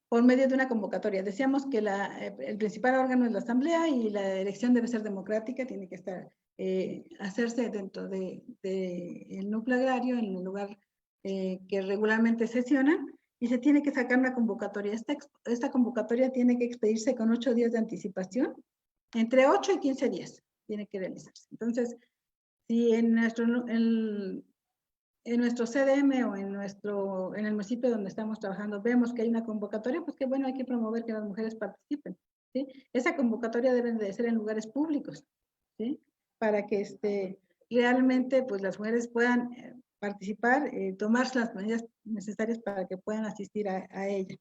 por medio de una convocatoria. Decíamos que el principal órgano es la asamblea y la elección debe ser democrática, tiene que hacerse dentro del núcleo agrario, en el lugar que regularmente sesionan, y se tiene que sacar una convocatoria. Esta convocatoria tiene que expedirse con 8 días de anticipación, entre 8 y 15 días tiene que realizarse. Entonces, si en nuestro CDM o en el municipio donde estamos trabajando vemos que hay una convocatoria, pues qué bueno, hay que promover que las mujeres participen, ¿sí? Esa convocatoria debe de ser en lugares públicos, ¿sí? Para que realmente pues las mujeres puedan participar, tomar las medidas necesarias para que puedan asistir a ella.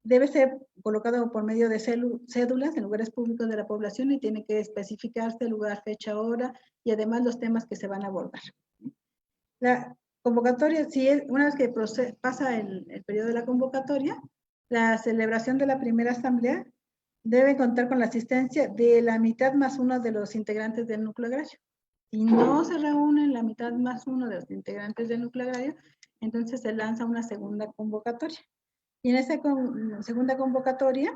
Debe ser colocado por medio de cédulas en lugares públicos de la población y tiene que especificarse lugar, fecha, hora y además los temas que se van a abordar. La convocatoria, una vez que pasa el periodo de la convocatoria, la celebración de la primera asamblea debe contar con la asistencia de la mitad más uno de los integrantes del núcleo agrario. Si no se reúnen la mitad más uno de los integrantes del núcleo agrario, entonces se lanza una segunda convocatoria. Y en esa segunda convocatoria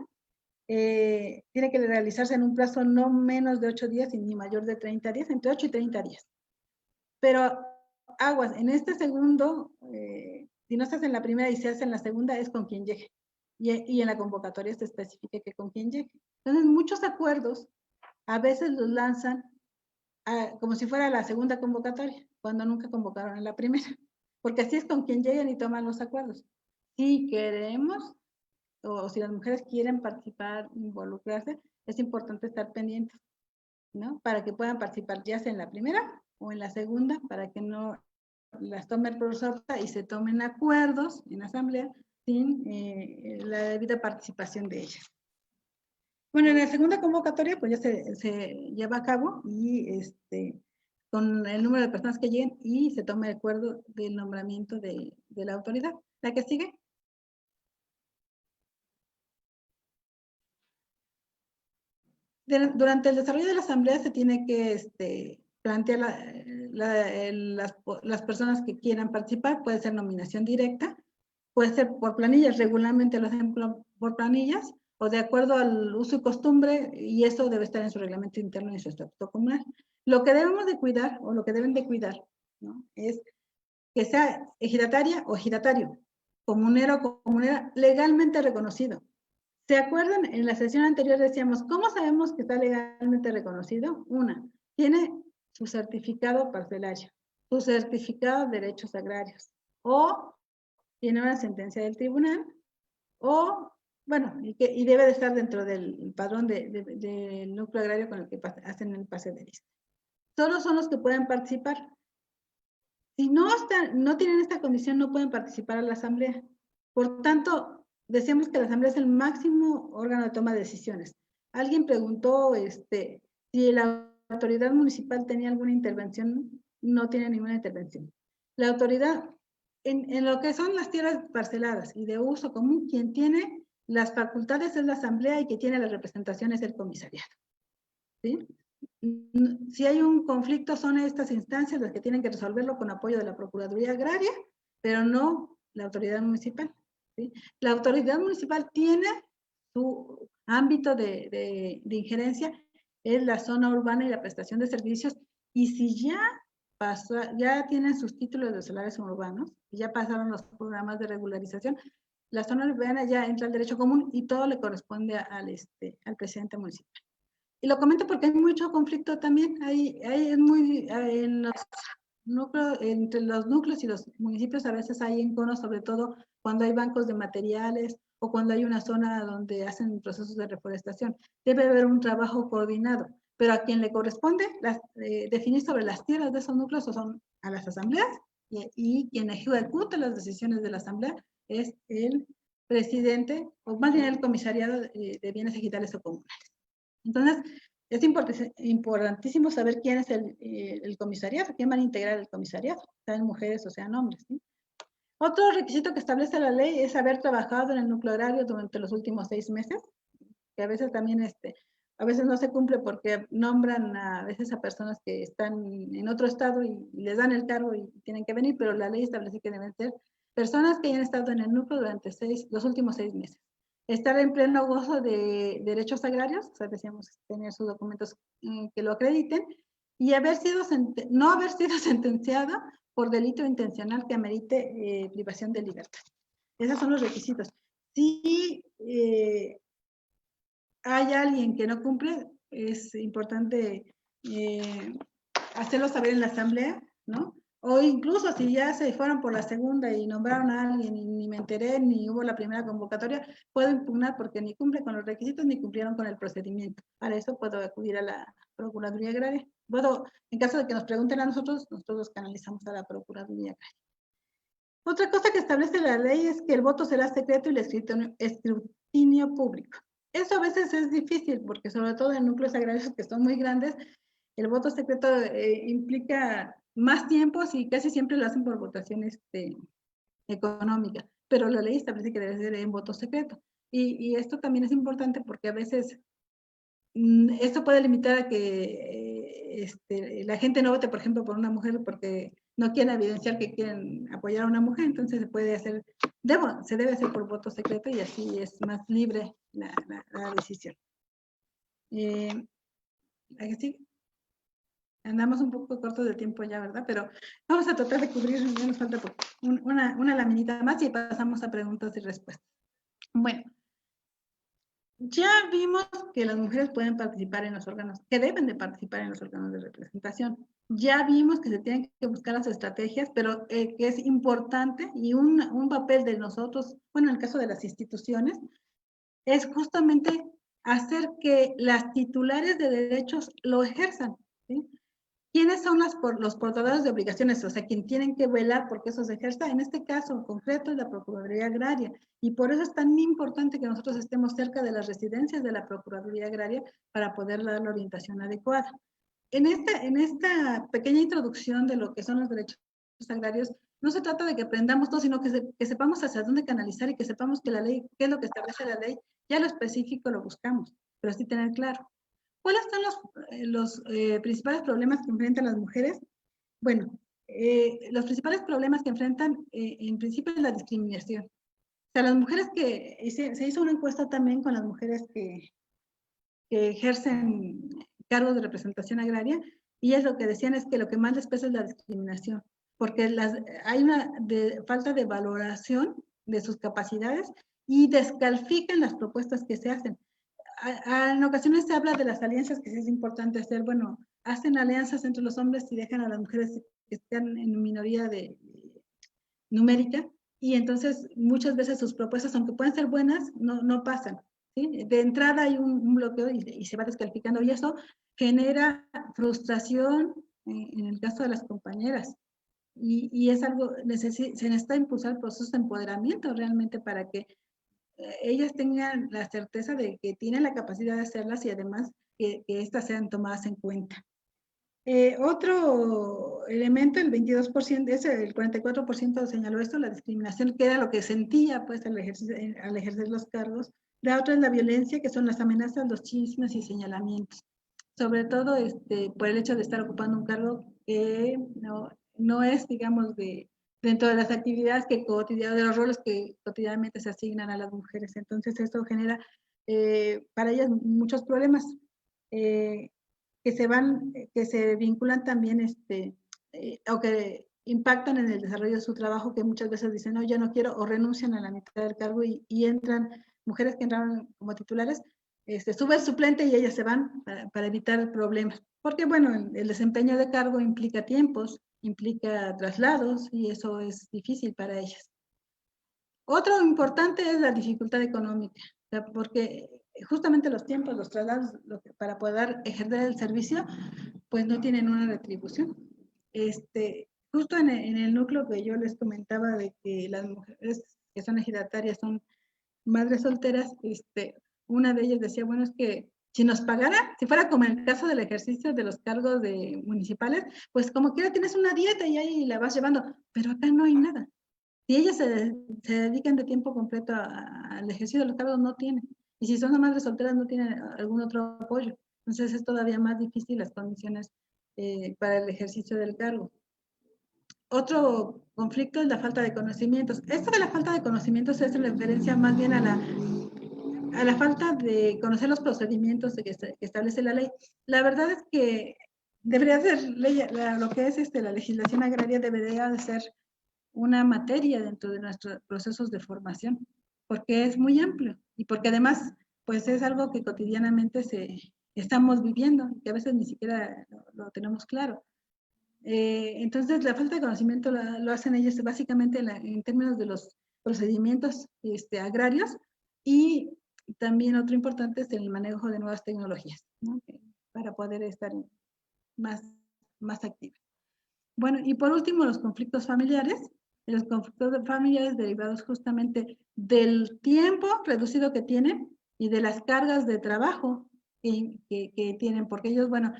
tiene que realizarse en un plazo no menos de 8 días y ni mayor de 30 días, entre 8 y 30 días. Pero aguas, en este segundo, si no estás en la primera y se hace en la segunda, es con quien llegue. Y en la convocatoria se especifica que con quien llegue. Entonces, muchos acuerdos a veces los lanzan como si fuera la segunda convocatoria, cuando nunca convocaron en la primera. Porque así es con quien lleguen y toman los acuerdos. Si queremos, o si las mujeres quieren participar, involucrarse, es importante estar pendientes, ¿no? Para que puedan participar ya sea en la primera o en la segunda, para que no las tomen por sorpresa y se tomen acuerdos en asamblea sin la debida participación de ellas. Bueno, en la segunda convocatoria pues ya se lleva a cabo y con el número de personas que lleguen y se toma el acuerdo del nombramiento de la autoridad. ¿La que sigue? Durante el desarrollo de la asamblea se tiene que plantear las personas que quieran participar. Puede ser nominación directa, puede ser por planillas, regularmente lo hacen por planillas, o de acuerdo al uso y costumbre, y eso debe estar en su reglamento interno y en su estatuto comunal. Lo que debemos de cuidar, o lo que deben de cuidar, ¿no? Es que sea ejidataria o ejidatario, comunero o comunera, legalmente reconocido. ¿Se acuerdan? En la sesión anterior decíamos, ¿cómo sabemos que está legalmente reconocido? Una, tiene su certificado parcelario, su certificado de derechos agrarios, o tiene una sentencia del tribunal, o, bueno, y debe de estar dentro del padrón del núcleo agrario con el que hacen el pase de lista. Solo son los que pueden participar. Si no tienen esta condición, no pueden participar a la asamblea. Por tanto, decíamos que la asamblea es el máximo órgano de toma de decisiones. Alguien preguntó si la autoridad municipal tenía alguna intervención. No tiene ninguna intervención. La autoridad, en lo que son las tierras parceladas y de uso común, quien tiene las facultades es la asamblea y quien tiene la representación es el comisariado. ¿Sí? Si hay un conflicto, son estas instancias las que tienen que resolverlo con apoyo de la Procuraduría Agraria, pero no la autoridad municipal, ¿sí? La autoridad municipal tiene su ámbito de injerencia, es la zona urbana y la prestación de servicios, y si ya tienen sus títulos de solares urbanos, ya pasaron los programas de regularización, la zona urbana ya entra al derecho común y todo le corresponde al presidente municipal. Y lo comento porque hay mucho conflicto también, entre los núcleos y los municipios a veces hay enconos, sobre todo cuando hay bancos de materiales o cuando hay una zona donde hacen procesos de reforestación. Debe haber un trabajo coordinado, pero a quien le corresponde definir sobre las tierras de esos núcleos son a las asambleas y quien ejecuta las decisiones de la asamblea es el presidente, o más bien el comisariado de bienes ejidales o comunales. Entonces, es importantísimo saber quién es el comisariado, quién van a integrar el comisariado, sean mujeres o sean hombres, ¿sí? Otro requisito que establece la ley es haber trabajado en el núcleo agrario durante los últimos 6 meses, que a veces también a veces no se cumple porque nombran a veces a personas que están en otro estado y les dan el cargo y tienen que venir, pero la ley establece que deben ser personas que hayan estado en el núcleo durante los últimos 6 meses. Estar en pleno gozo de derechos agrarios, o sea, decíamos, tener sus documentos que lo acrediten, y no haber sido sentenciado por delito intencional que amerite privación de libertad. Esos son los requisitos. Si hay alguien que no cumple, es importante hacerlo saber en la asamblea, ¿no? O incluso si ya se fueron por la segunda y nombraron a alguien y ni me enteré, ni hubo la primera convocatoria, puedo impugnar porque ni cumple con los requisitos ni cumplieron con el procedimiento. Para eso puedo acudir a la Procuraduría Agraria. En caso de que nos pregunten a nosotros los canalizamos a la Procuraduría Agraria. Otra cosa que establece la ley es que el voto será secreto y el escrutinio público. Eso a veces es difícil porque sobre todo en núcleos agrarios que son muy grandes, el voto secreto implica más tiempos y casi siempre lo hacen por votación económica, pero la ley establece que debe ser en voto secreto. Y esto también es importante porque a veces esto puede limitar a que la gente no vote, por ejemplo, por una mujer porque no quieren evidenciar que quieren apoyar a una mujer, entonces se debe hacer por voto secreto y así es más libre la decisión. ¿Sí? Andamos un poco cortos de tiempo ya, ¿verdad? Pero vamos a tratar de cubrir, ya nos falta una laminita más y pasamos a preguntas y respuestas. Bueno, ya vimos que las mujeres pueden participar en los órganos, que deben de participar en los órganos de representación. Ya vimos que se tienen que buscar las estrategias, pero que es importante y un papel de nosotros, bueno, en el caso de las instituciones, es justamente hacer que las titulares de derechos lo ejerzan, ¿sí? ¿Quiénes son los portadores de obligaciones? O sea, quien tienen que velar porque eso se ejerza. En este caso en concreto es la Procuraduría Agraria. Y por eso es tan importante que nosotros estemos cerca de las residencias de la Procuraduría Agraria para poder dar la orientación adecuada. En esta pequeña introducción de lo que son los derechos agrarios, no se trata de que aprendamos todo, sino que sepamos hacia dónde canalizar y que sepamos que la ley, qué es lo que establece la ley, ya lo específico lo buscamos, pero sí tener claro. ¿Cuáles son los principales problemas que enfrentan las mujeres? Bueno, los principales problemas que enfrentan en principio es la discriminación. O sea, las mujeres se hizo una encuesta también con las mujeres que ejercen cargos de representación agraria y es lo que decían es que lo que más les pesa es la discriminación, porque hay una falta de valoración de sus capacidades y descalifican las propuestas que se hacen. En ocasiones se habla de las alianzas que sí es importante hacer. Bueno, hacen alianzas entre los hombres y dejan a las mujeres que están en minoría numérica y entonces muchas veces sus propuestas, aunque pueden ser buenas, no pasan, ¿sí? De entrada hay un bloqueo y se va descalificando y eso genera frustración en el caso de las compañeras. Y es algo, se necesita impulsar procesos de empoderamiento realmente para que ellas tengan la certeza de que tienen la capacidad de hacerlas y además que estas sean tomadas en cuenta. Otro elemento, el 22%, el 44% señaló esto, la discriminación, que era lo que sentía pues al ejercer los cargos. La otra es la violencia, que son las amenazas, los chismes y señalamientos. Sobre todo por el hecho de estar ocupando un cargo que no es, digamos, dentro de las actividades de los roles que cotidianamente se asignan a las mujeres. Entonces, esto genera para ellas muchos problemas que se vinculan también, o que impactan en el desarrollo de su trabajo, que muchas veces dicen, no, ya no quiero, o renuncian a la mitad del cargo y entran, mujeres que entraron como titulares, sube el suplente y ellas se van para evitar problemas. Porque, bueno, el desempeño de cargo implica tiempos, implica traslados y eso es difícil para ellas. Otro importante es la dificultad económica, o sea, porque justamente los tiempos, los traslados, para poder ejercer el servicio, pues no tienen una retribución. Justo en el núcleo que yo les comentaba de que las mujeres que son ejidatarias son madres solteras, una de ellas decía, bueno, es que si nos pagara, si fuera como en el caso del ejercicio de los cargos municipales, pues como quiera tienes una dieta y ahí la vas llevando, pero acá no hay nada. Si ellas se dedican de tiempo completo al ejercicio de los cargos, no tienen. Y si son madres solteras, no tienen algún otro apoyo. Entonces es todavía más difícil las condiciones para el ejercicio del cargo. Otro conflicto es la falta de conocimientos. Esto de la falta de conocimientos es en referencia más bien a la falta de conocer los procedimientos que establece la ley. La verdad es que debería ser ley, lo que es la legislación agraria debería de ser una materia dentro de nuestros procesos de formación, porque es muy amplio y porque además pues es algo que cotidianamente estamos viviendo, que a veces ni siquiera lo tenemos claro. Entonces la falta de conocimiento lo hacen ellos básicamente en términos de los procedimientos agrarios, y también otro importante es el manejo de nuevas tecnologías, ¿no? Para poder estar más activos. Bueno, y por último, los conflictos familiares. Los conflictos familiares derivados justamente del tiempo reducido que tienen y de las cargas de trabajo que tienen, porque ellos, bueno,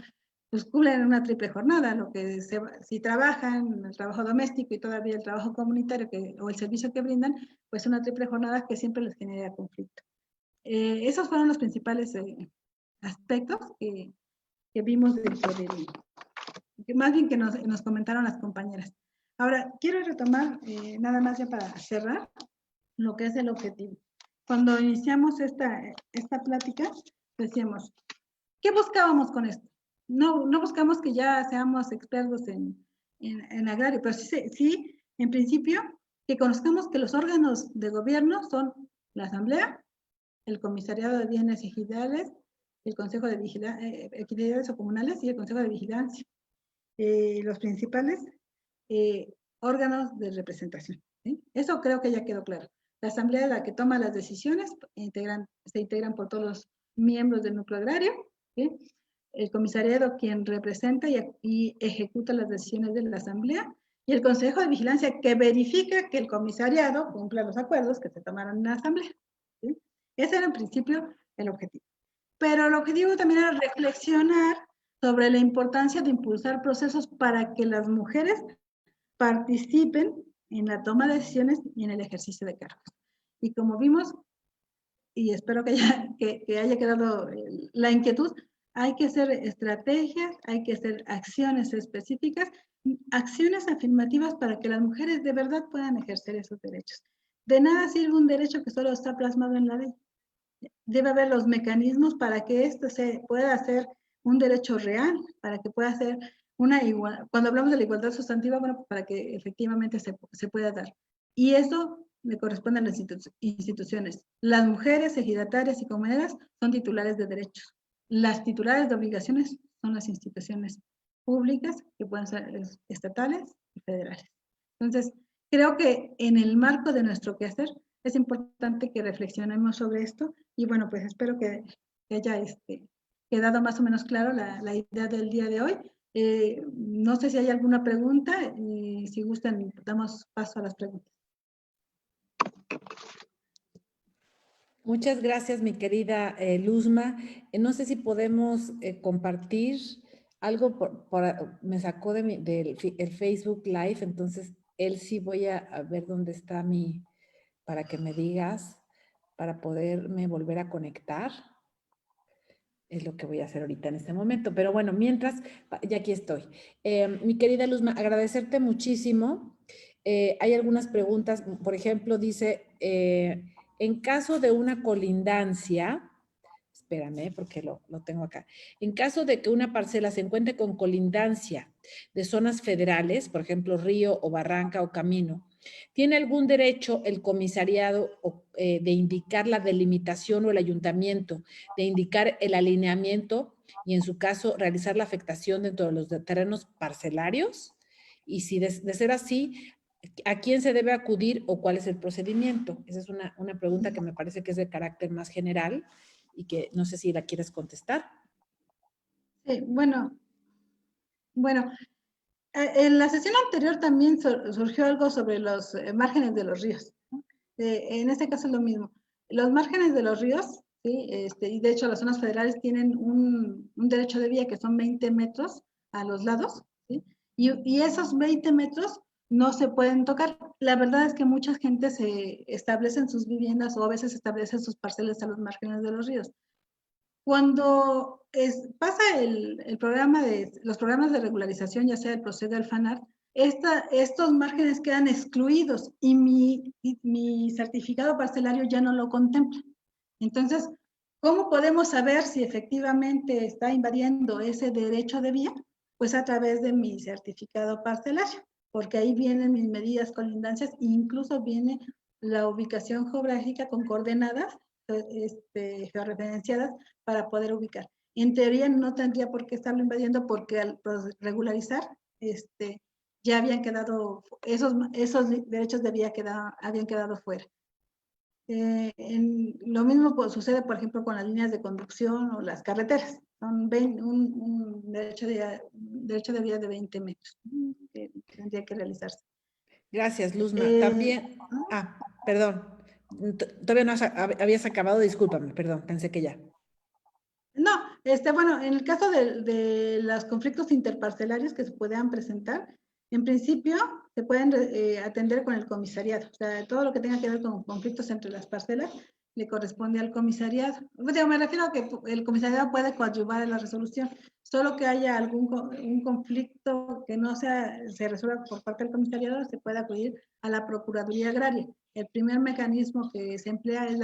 pues cumplen una triple jornada, lo que si trabajan, el trabajo doméstico y todavía el trabajo comunitario o el servicio que brindan, pues una triple jornada que siempre les genera conflicto. Esos fueron los principales aspectos que vimos dentro más bien que nos comentaron las compañeras. Ahora, quiero retomar, nada más ya para cerrar, lo que es el objetivo. Cuando iniciamos esta plática, decíamos, ¿qué buscábamos con esto? No buscamos que ya seamos expertos en agrario, pero sí, en principio, que conozcamos que los órganos de gobierno son la Asamblea, el Comisariado de Bienes Ejidales, el Consejo de Equidades o Comunales y el Consejo de Vigilancia. Los principales órganos de representación, ¿sí? Eso creo que ya quedó claro. La Asamblea es la que toma las decisiones, se integran por todos los miembros del núcleo agrario, ¿sí? El comisariado quien representa y ejecuta las decisiones de la Asamblea, y el Consejo de Vigilancia que verifica que el comisariado cumpla los acuerdos que se tomaron en la Asamblea, ¿sí? Ese era en principio el objetivo. Pero el objetivo también era reflexionar sobre la importancia de impulsar procesos para que las mujeres participen en la toma de decisiones y en el ejercicio de cargos. Y como vimos, y espero que haya quedado la inquietud, hay que hacer estrategias, hay que hacer acciones específicas, acciones afirmativas para que las mujeres de verdad puedan ejercer esos derechos. De nada sirve un derecho que solo está plasmado en la ley. Debe haber los mecanismos para que esto pueda ser un derecho real, para que pueda ser una igualdad. Cuando hablamos de la igualdad sustantiva, bueno, para que efectivamente se pueda dar. Y eso le corresponde a las instituciones. Las mujeres ejidatarias y comuneras son titulares de derechos. Las titulares de obligaciones son las instituciones públicas, que pueden ser estatales y federales. Entonces, creo que en el marco de nuestro quehacer es importante que reflexionemos sobre esto, y bueno, pues espero que haya quedado más o menos claro la idea del día de hoy. No sé si hay alguna pregunta, y si gustan, damos paso a las preguntas. Muchas gracias, mi querida Luzma. No sé si podemos compartir algo, me sacó del Facebook Live, entonces él sí voy a ver dónde está para que me digas, para poderme volver a conectar. Es lo que voy a hacer ahorita en este momento. Pero bueno, mientras, ya aquí estoy. Mi querida Luzma, agradecerte muchísimo. Hay algunas preguntas, por ejemplo, dice, en caso de una colindancia, espérame porque lo tengo acá, en caso de que una parcela se encuentre con colindancia de zonas federales, por ejemplo, río o barranca o camino, ¿tiene algún derecho el comisariado de indicar la delimitación o el ayuntamiento de indicar el alineamiento y en su caso realizar la afectación dentro de los terrenos parcelarios? Y si de ser así, ¿a quién se debe acudir o cuál es el procedimiento? Esa es una pregunta que me parece que es de carácter más general y que no sé si la quieres contestar. Sí, bueno, en la sesión anterior también surgió algo sobre los márgenes de los ríos, ¿no? En este caso es lo mismo. Los márgenes de los ríos, ¿sí? Y de hecho las zonas federales tienen un derecho de vía que son 20 metros a los lados, ¿sí? Y esos 20 metros no se pueden tocar. La verdad es que mucha gente se establece en sus viviendas o a veces establecen sus parcelas a los márgenes de los ríos. Cuando pasa los programas de regularización, ya sea el proceso del FANAR, estos márgenes quedan excluidos y mi certificado parcelario ya no lo contempla. Entonces, ¿cómo podemos saber si efectivamente está invadiendo ese derecho de vía? Pues a través de mi certificado parcelario, porque ahí vienen mis medidas colindancias e incluso viene la ubicación geográfica con coordenadas georreferenciadas para poder ubicar. En teoría no tendría por qué estarlo invadiendo porque al regularizar, ya habían quedado, esos derechos de vía habían quedado fuera. Lo mismo sucede, por ejemplo, con las líneas de conducción o las carreteras. Son un derecho de vía de 20 metros que tendría que realizarse. Gracias, Luzma. También, perdón, todavía no habías acabado, discúlpame, perdón, pensé que ya. No, bueno, en el caso de los conflictos interparcelarios que se puedan presentar, en principio se pueden atender con el comisariado. O sea, todo lo que tenga que ver con conflictos entre las parcelas le corresponde al comisariado. Me refiero a que el comisariado puede coadyuvar en la resolución, solo que haya un conflicto que no se resuelva por parte del comisariado, se puede acudir a la Procuraduría Agraria. El primer mecanismo que se emplea es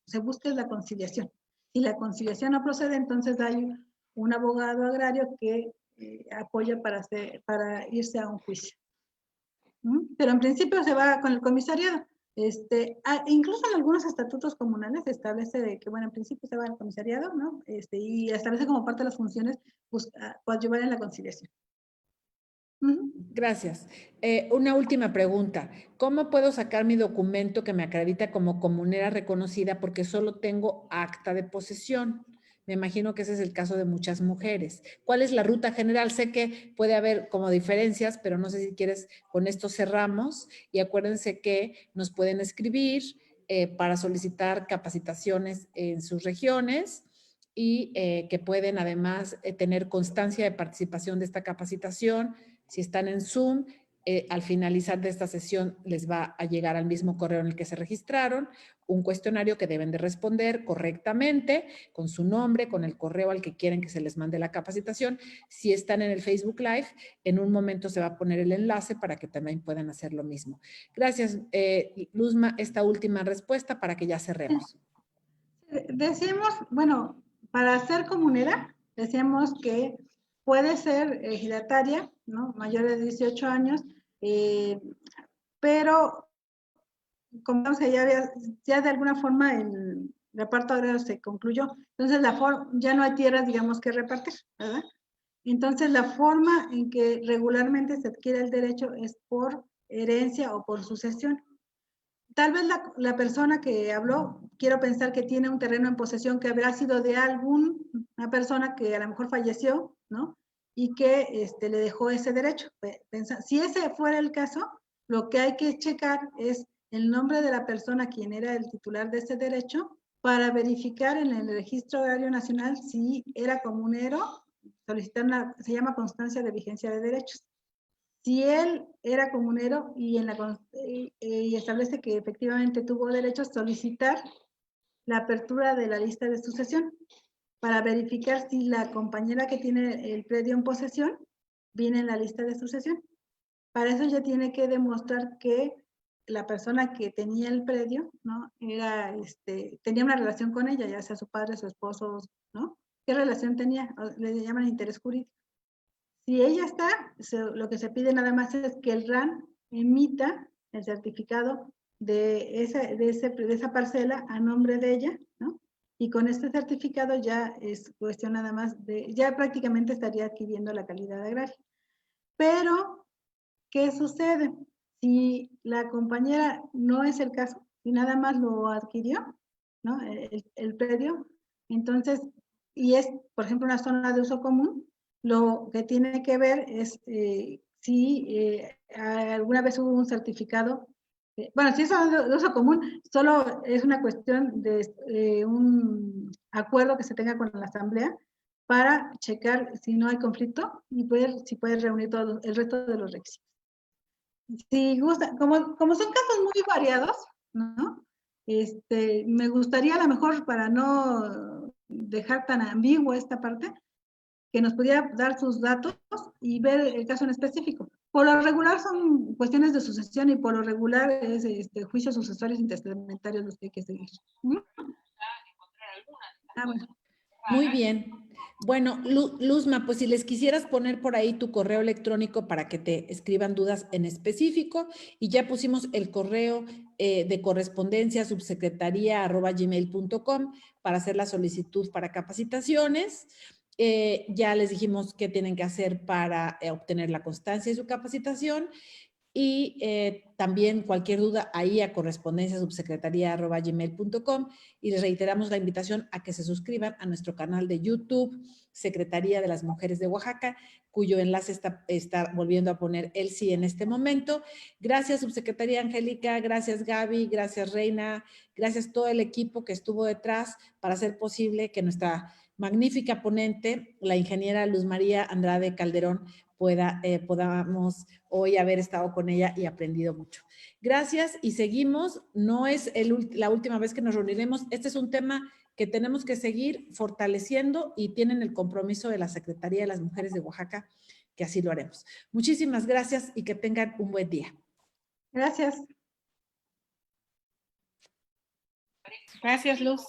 se busca la conciliación. Si la conciliación no procede, entonces hay un abogado agrario que apoya para irse a un juicio. Pero en principio se va con el comisariado. Incluso en algunos estatutos comunales se establece que, bueno, en principio se va al comisariado, ¿no? Y establece como parte de las funciones coadyuvar en la conciliación. Gracias. Una última pregunta. ¿Cómo puedo sacar mi documento que me acredita como comunera reconocida porque solo tengo acta de posesión? Me imagino que ese es el caso de muchas mujeres. ¿Cuál es la ruta general? Sé que puede haber como diferencias, pero no sé si quieres, con esto cerramos. Y acuérdense que nos pueden escribir para solicitar capacitaciones en sus regiones y que pueden además tener constancia de participación de esta capacitación. Si están en Zoom, al finalizar de esta sesión les va a llegar al mismo correo en el que se registraron un cuestionario que deben de responder correctamente con su nombre, con el correo al que quieren que se les mande la capacitación. Si están en el Facebook Live, en un momento se va a poner el enlace para que también puedan hacer lo mismo. Gracias, Luzma, esta última respuesta para que ya cerremos. Decimos, bueno, para ser comunera, decíamos que puede ser ejidataria, ¿no? Mayor de 18 años, pero como que ya de alguna forma el reparto agrario se concluyó, entonces ya no hay tierras, digamos, que repartir, ¿verdad? Entonces la forma en que regularmente se adquiere el derecho es por herencia o por sucesión. Tal vez la persona que habló, quiero pensar que tiene un terreno en posesión que habrá sido de una persona que a lo mejor falleció, ¿no? Y que le dejó ese derecho. Si ese fuera el caso, lo que hay que checar es el nombre de la persona quien era el titular de ese derecho para verificar en el Registro Agrario Nacional si era comunero, solicitar se llama constancia de vigencia de derechos. Si él era comunero y establece que efectivamente tuvo derecho a solicitar la apertura de la lista de sucesión para verificar si la compañera que tiene el predio en posesión viene en la lista de sucesión. Para eso ya tiene que demostrar que la persona que tenía el predio, ¿no? Tenía una relación con ella, ya sea su padre, su esposo, ¿no? ¿Qué relación tenía? Le llaman interés jurídico. Si ella está, lo que se pide nada más es que el RAN emita el certificado de esa parcela a nombre de ella, ¿no? Y con este certificado ya es cuestión nada más ya prácticamente estaría adquiriendo la calidad agraria. Pero, ¿qué sucede? Si la compañera no es el caso, si nada más lo adquirió, ¿no? El predio, entonces, y es, por ejemplo, una zona de uso común, lo que tiene que ver es si alguna vez hubo un certificado, bueno, si es de uso común, solo es una cuestión de un acuerdo que se tenga con la asamblea para checar si no hay conflicto y ver si puede reunir todo el resto de los requisitos. si gusta, como son casos muy variados, ¿no? Me gustaría a lo mejor, para no dejar tan ambigua esta parte, que nos pudiera dar sus datos y ver el caso en específico. Por lo regular son cuestiones de sucesión y por lo regular es juicios sucesorios intestamentarios los que hay que seguir. ¿Mm? Ah, bueno. Muy bien. Bueno, Luzma, pues si les quisieras poner por ahí tu correo electrónico para que te escriban dudas en específico, y ya pusimos el correo de correspondencia subsecretaría@gmail.com para hacer la solicitud para capacitaciones. Ya les dijimos qué tienen que hacer para obtener la constancia de su capacitación. Y también cualquier duda ahí a correspondencia subsecretaría@gmail.com, y les reiteramos la invitación a que se suscriban a nuestro canal de YouTube, Secretaría de las Mujeres de Oaxaca, cuyo enlace está volviendo a poner Elsie en este momento. Gracias, Subsecretaría Angélica, gracias Gaby, gracias Reina, gracias todo el equipo que estuvo detrás para hacer posible que nuestra magnífica ponente, la ingeniera Luz María Andrade Calderón, podamos hoy haber estado con ella y aprendido mucho. Gracias y seguimos. No es la última vez que nos reuniremos. Este es un tema que tenemos que seguir fortaleciendo y tienen el compromiso de la Secretaría de las Mujeres de Oaxaca que así lo haremos. Muchísimas gracias y que tengan un buen día. Gracias. Gracias, Luz.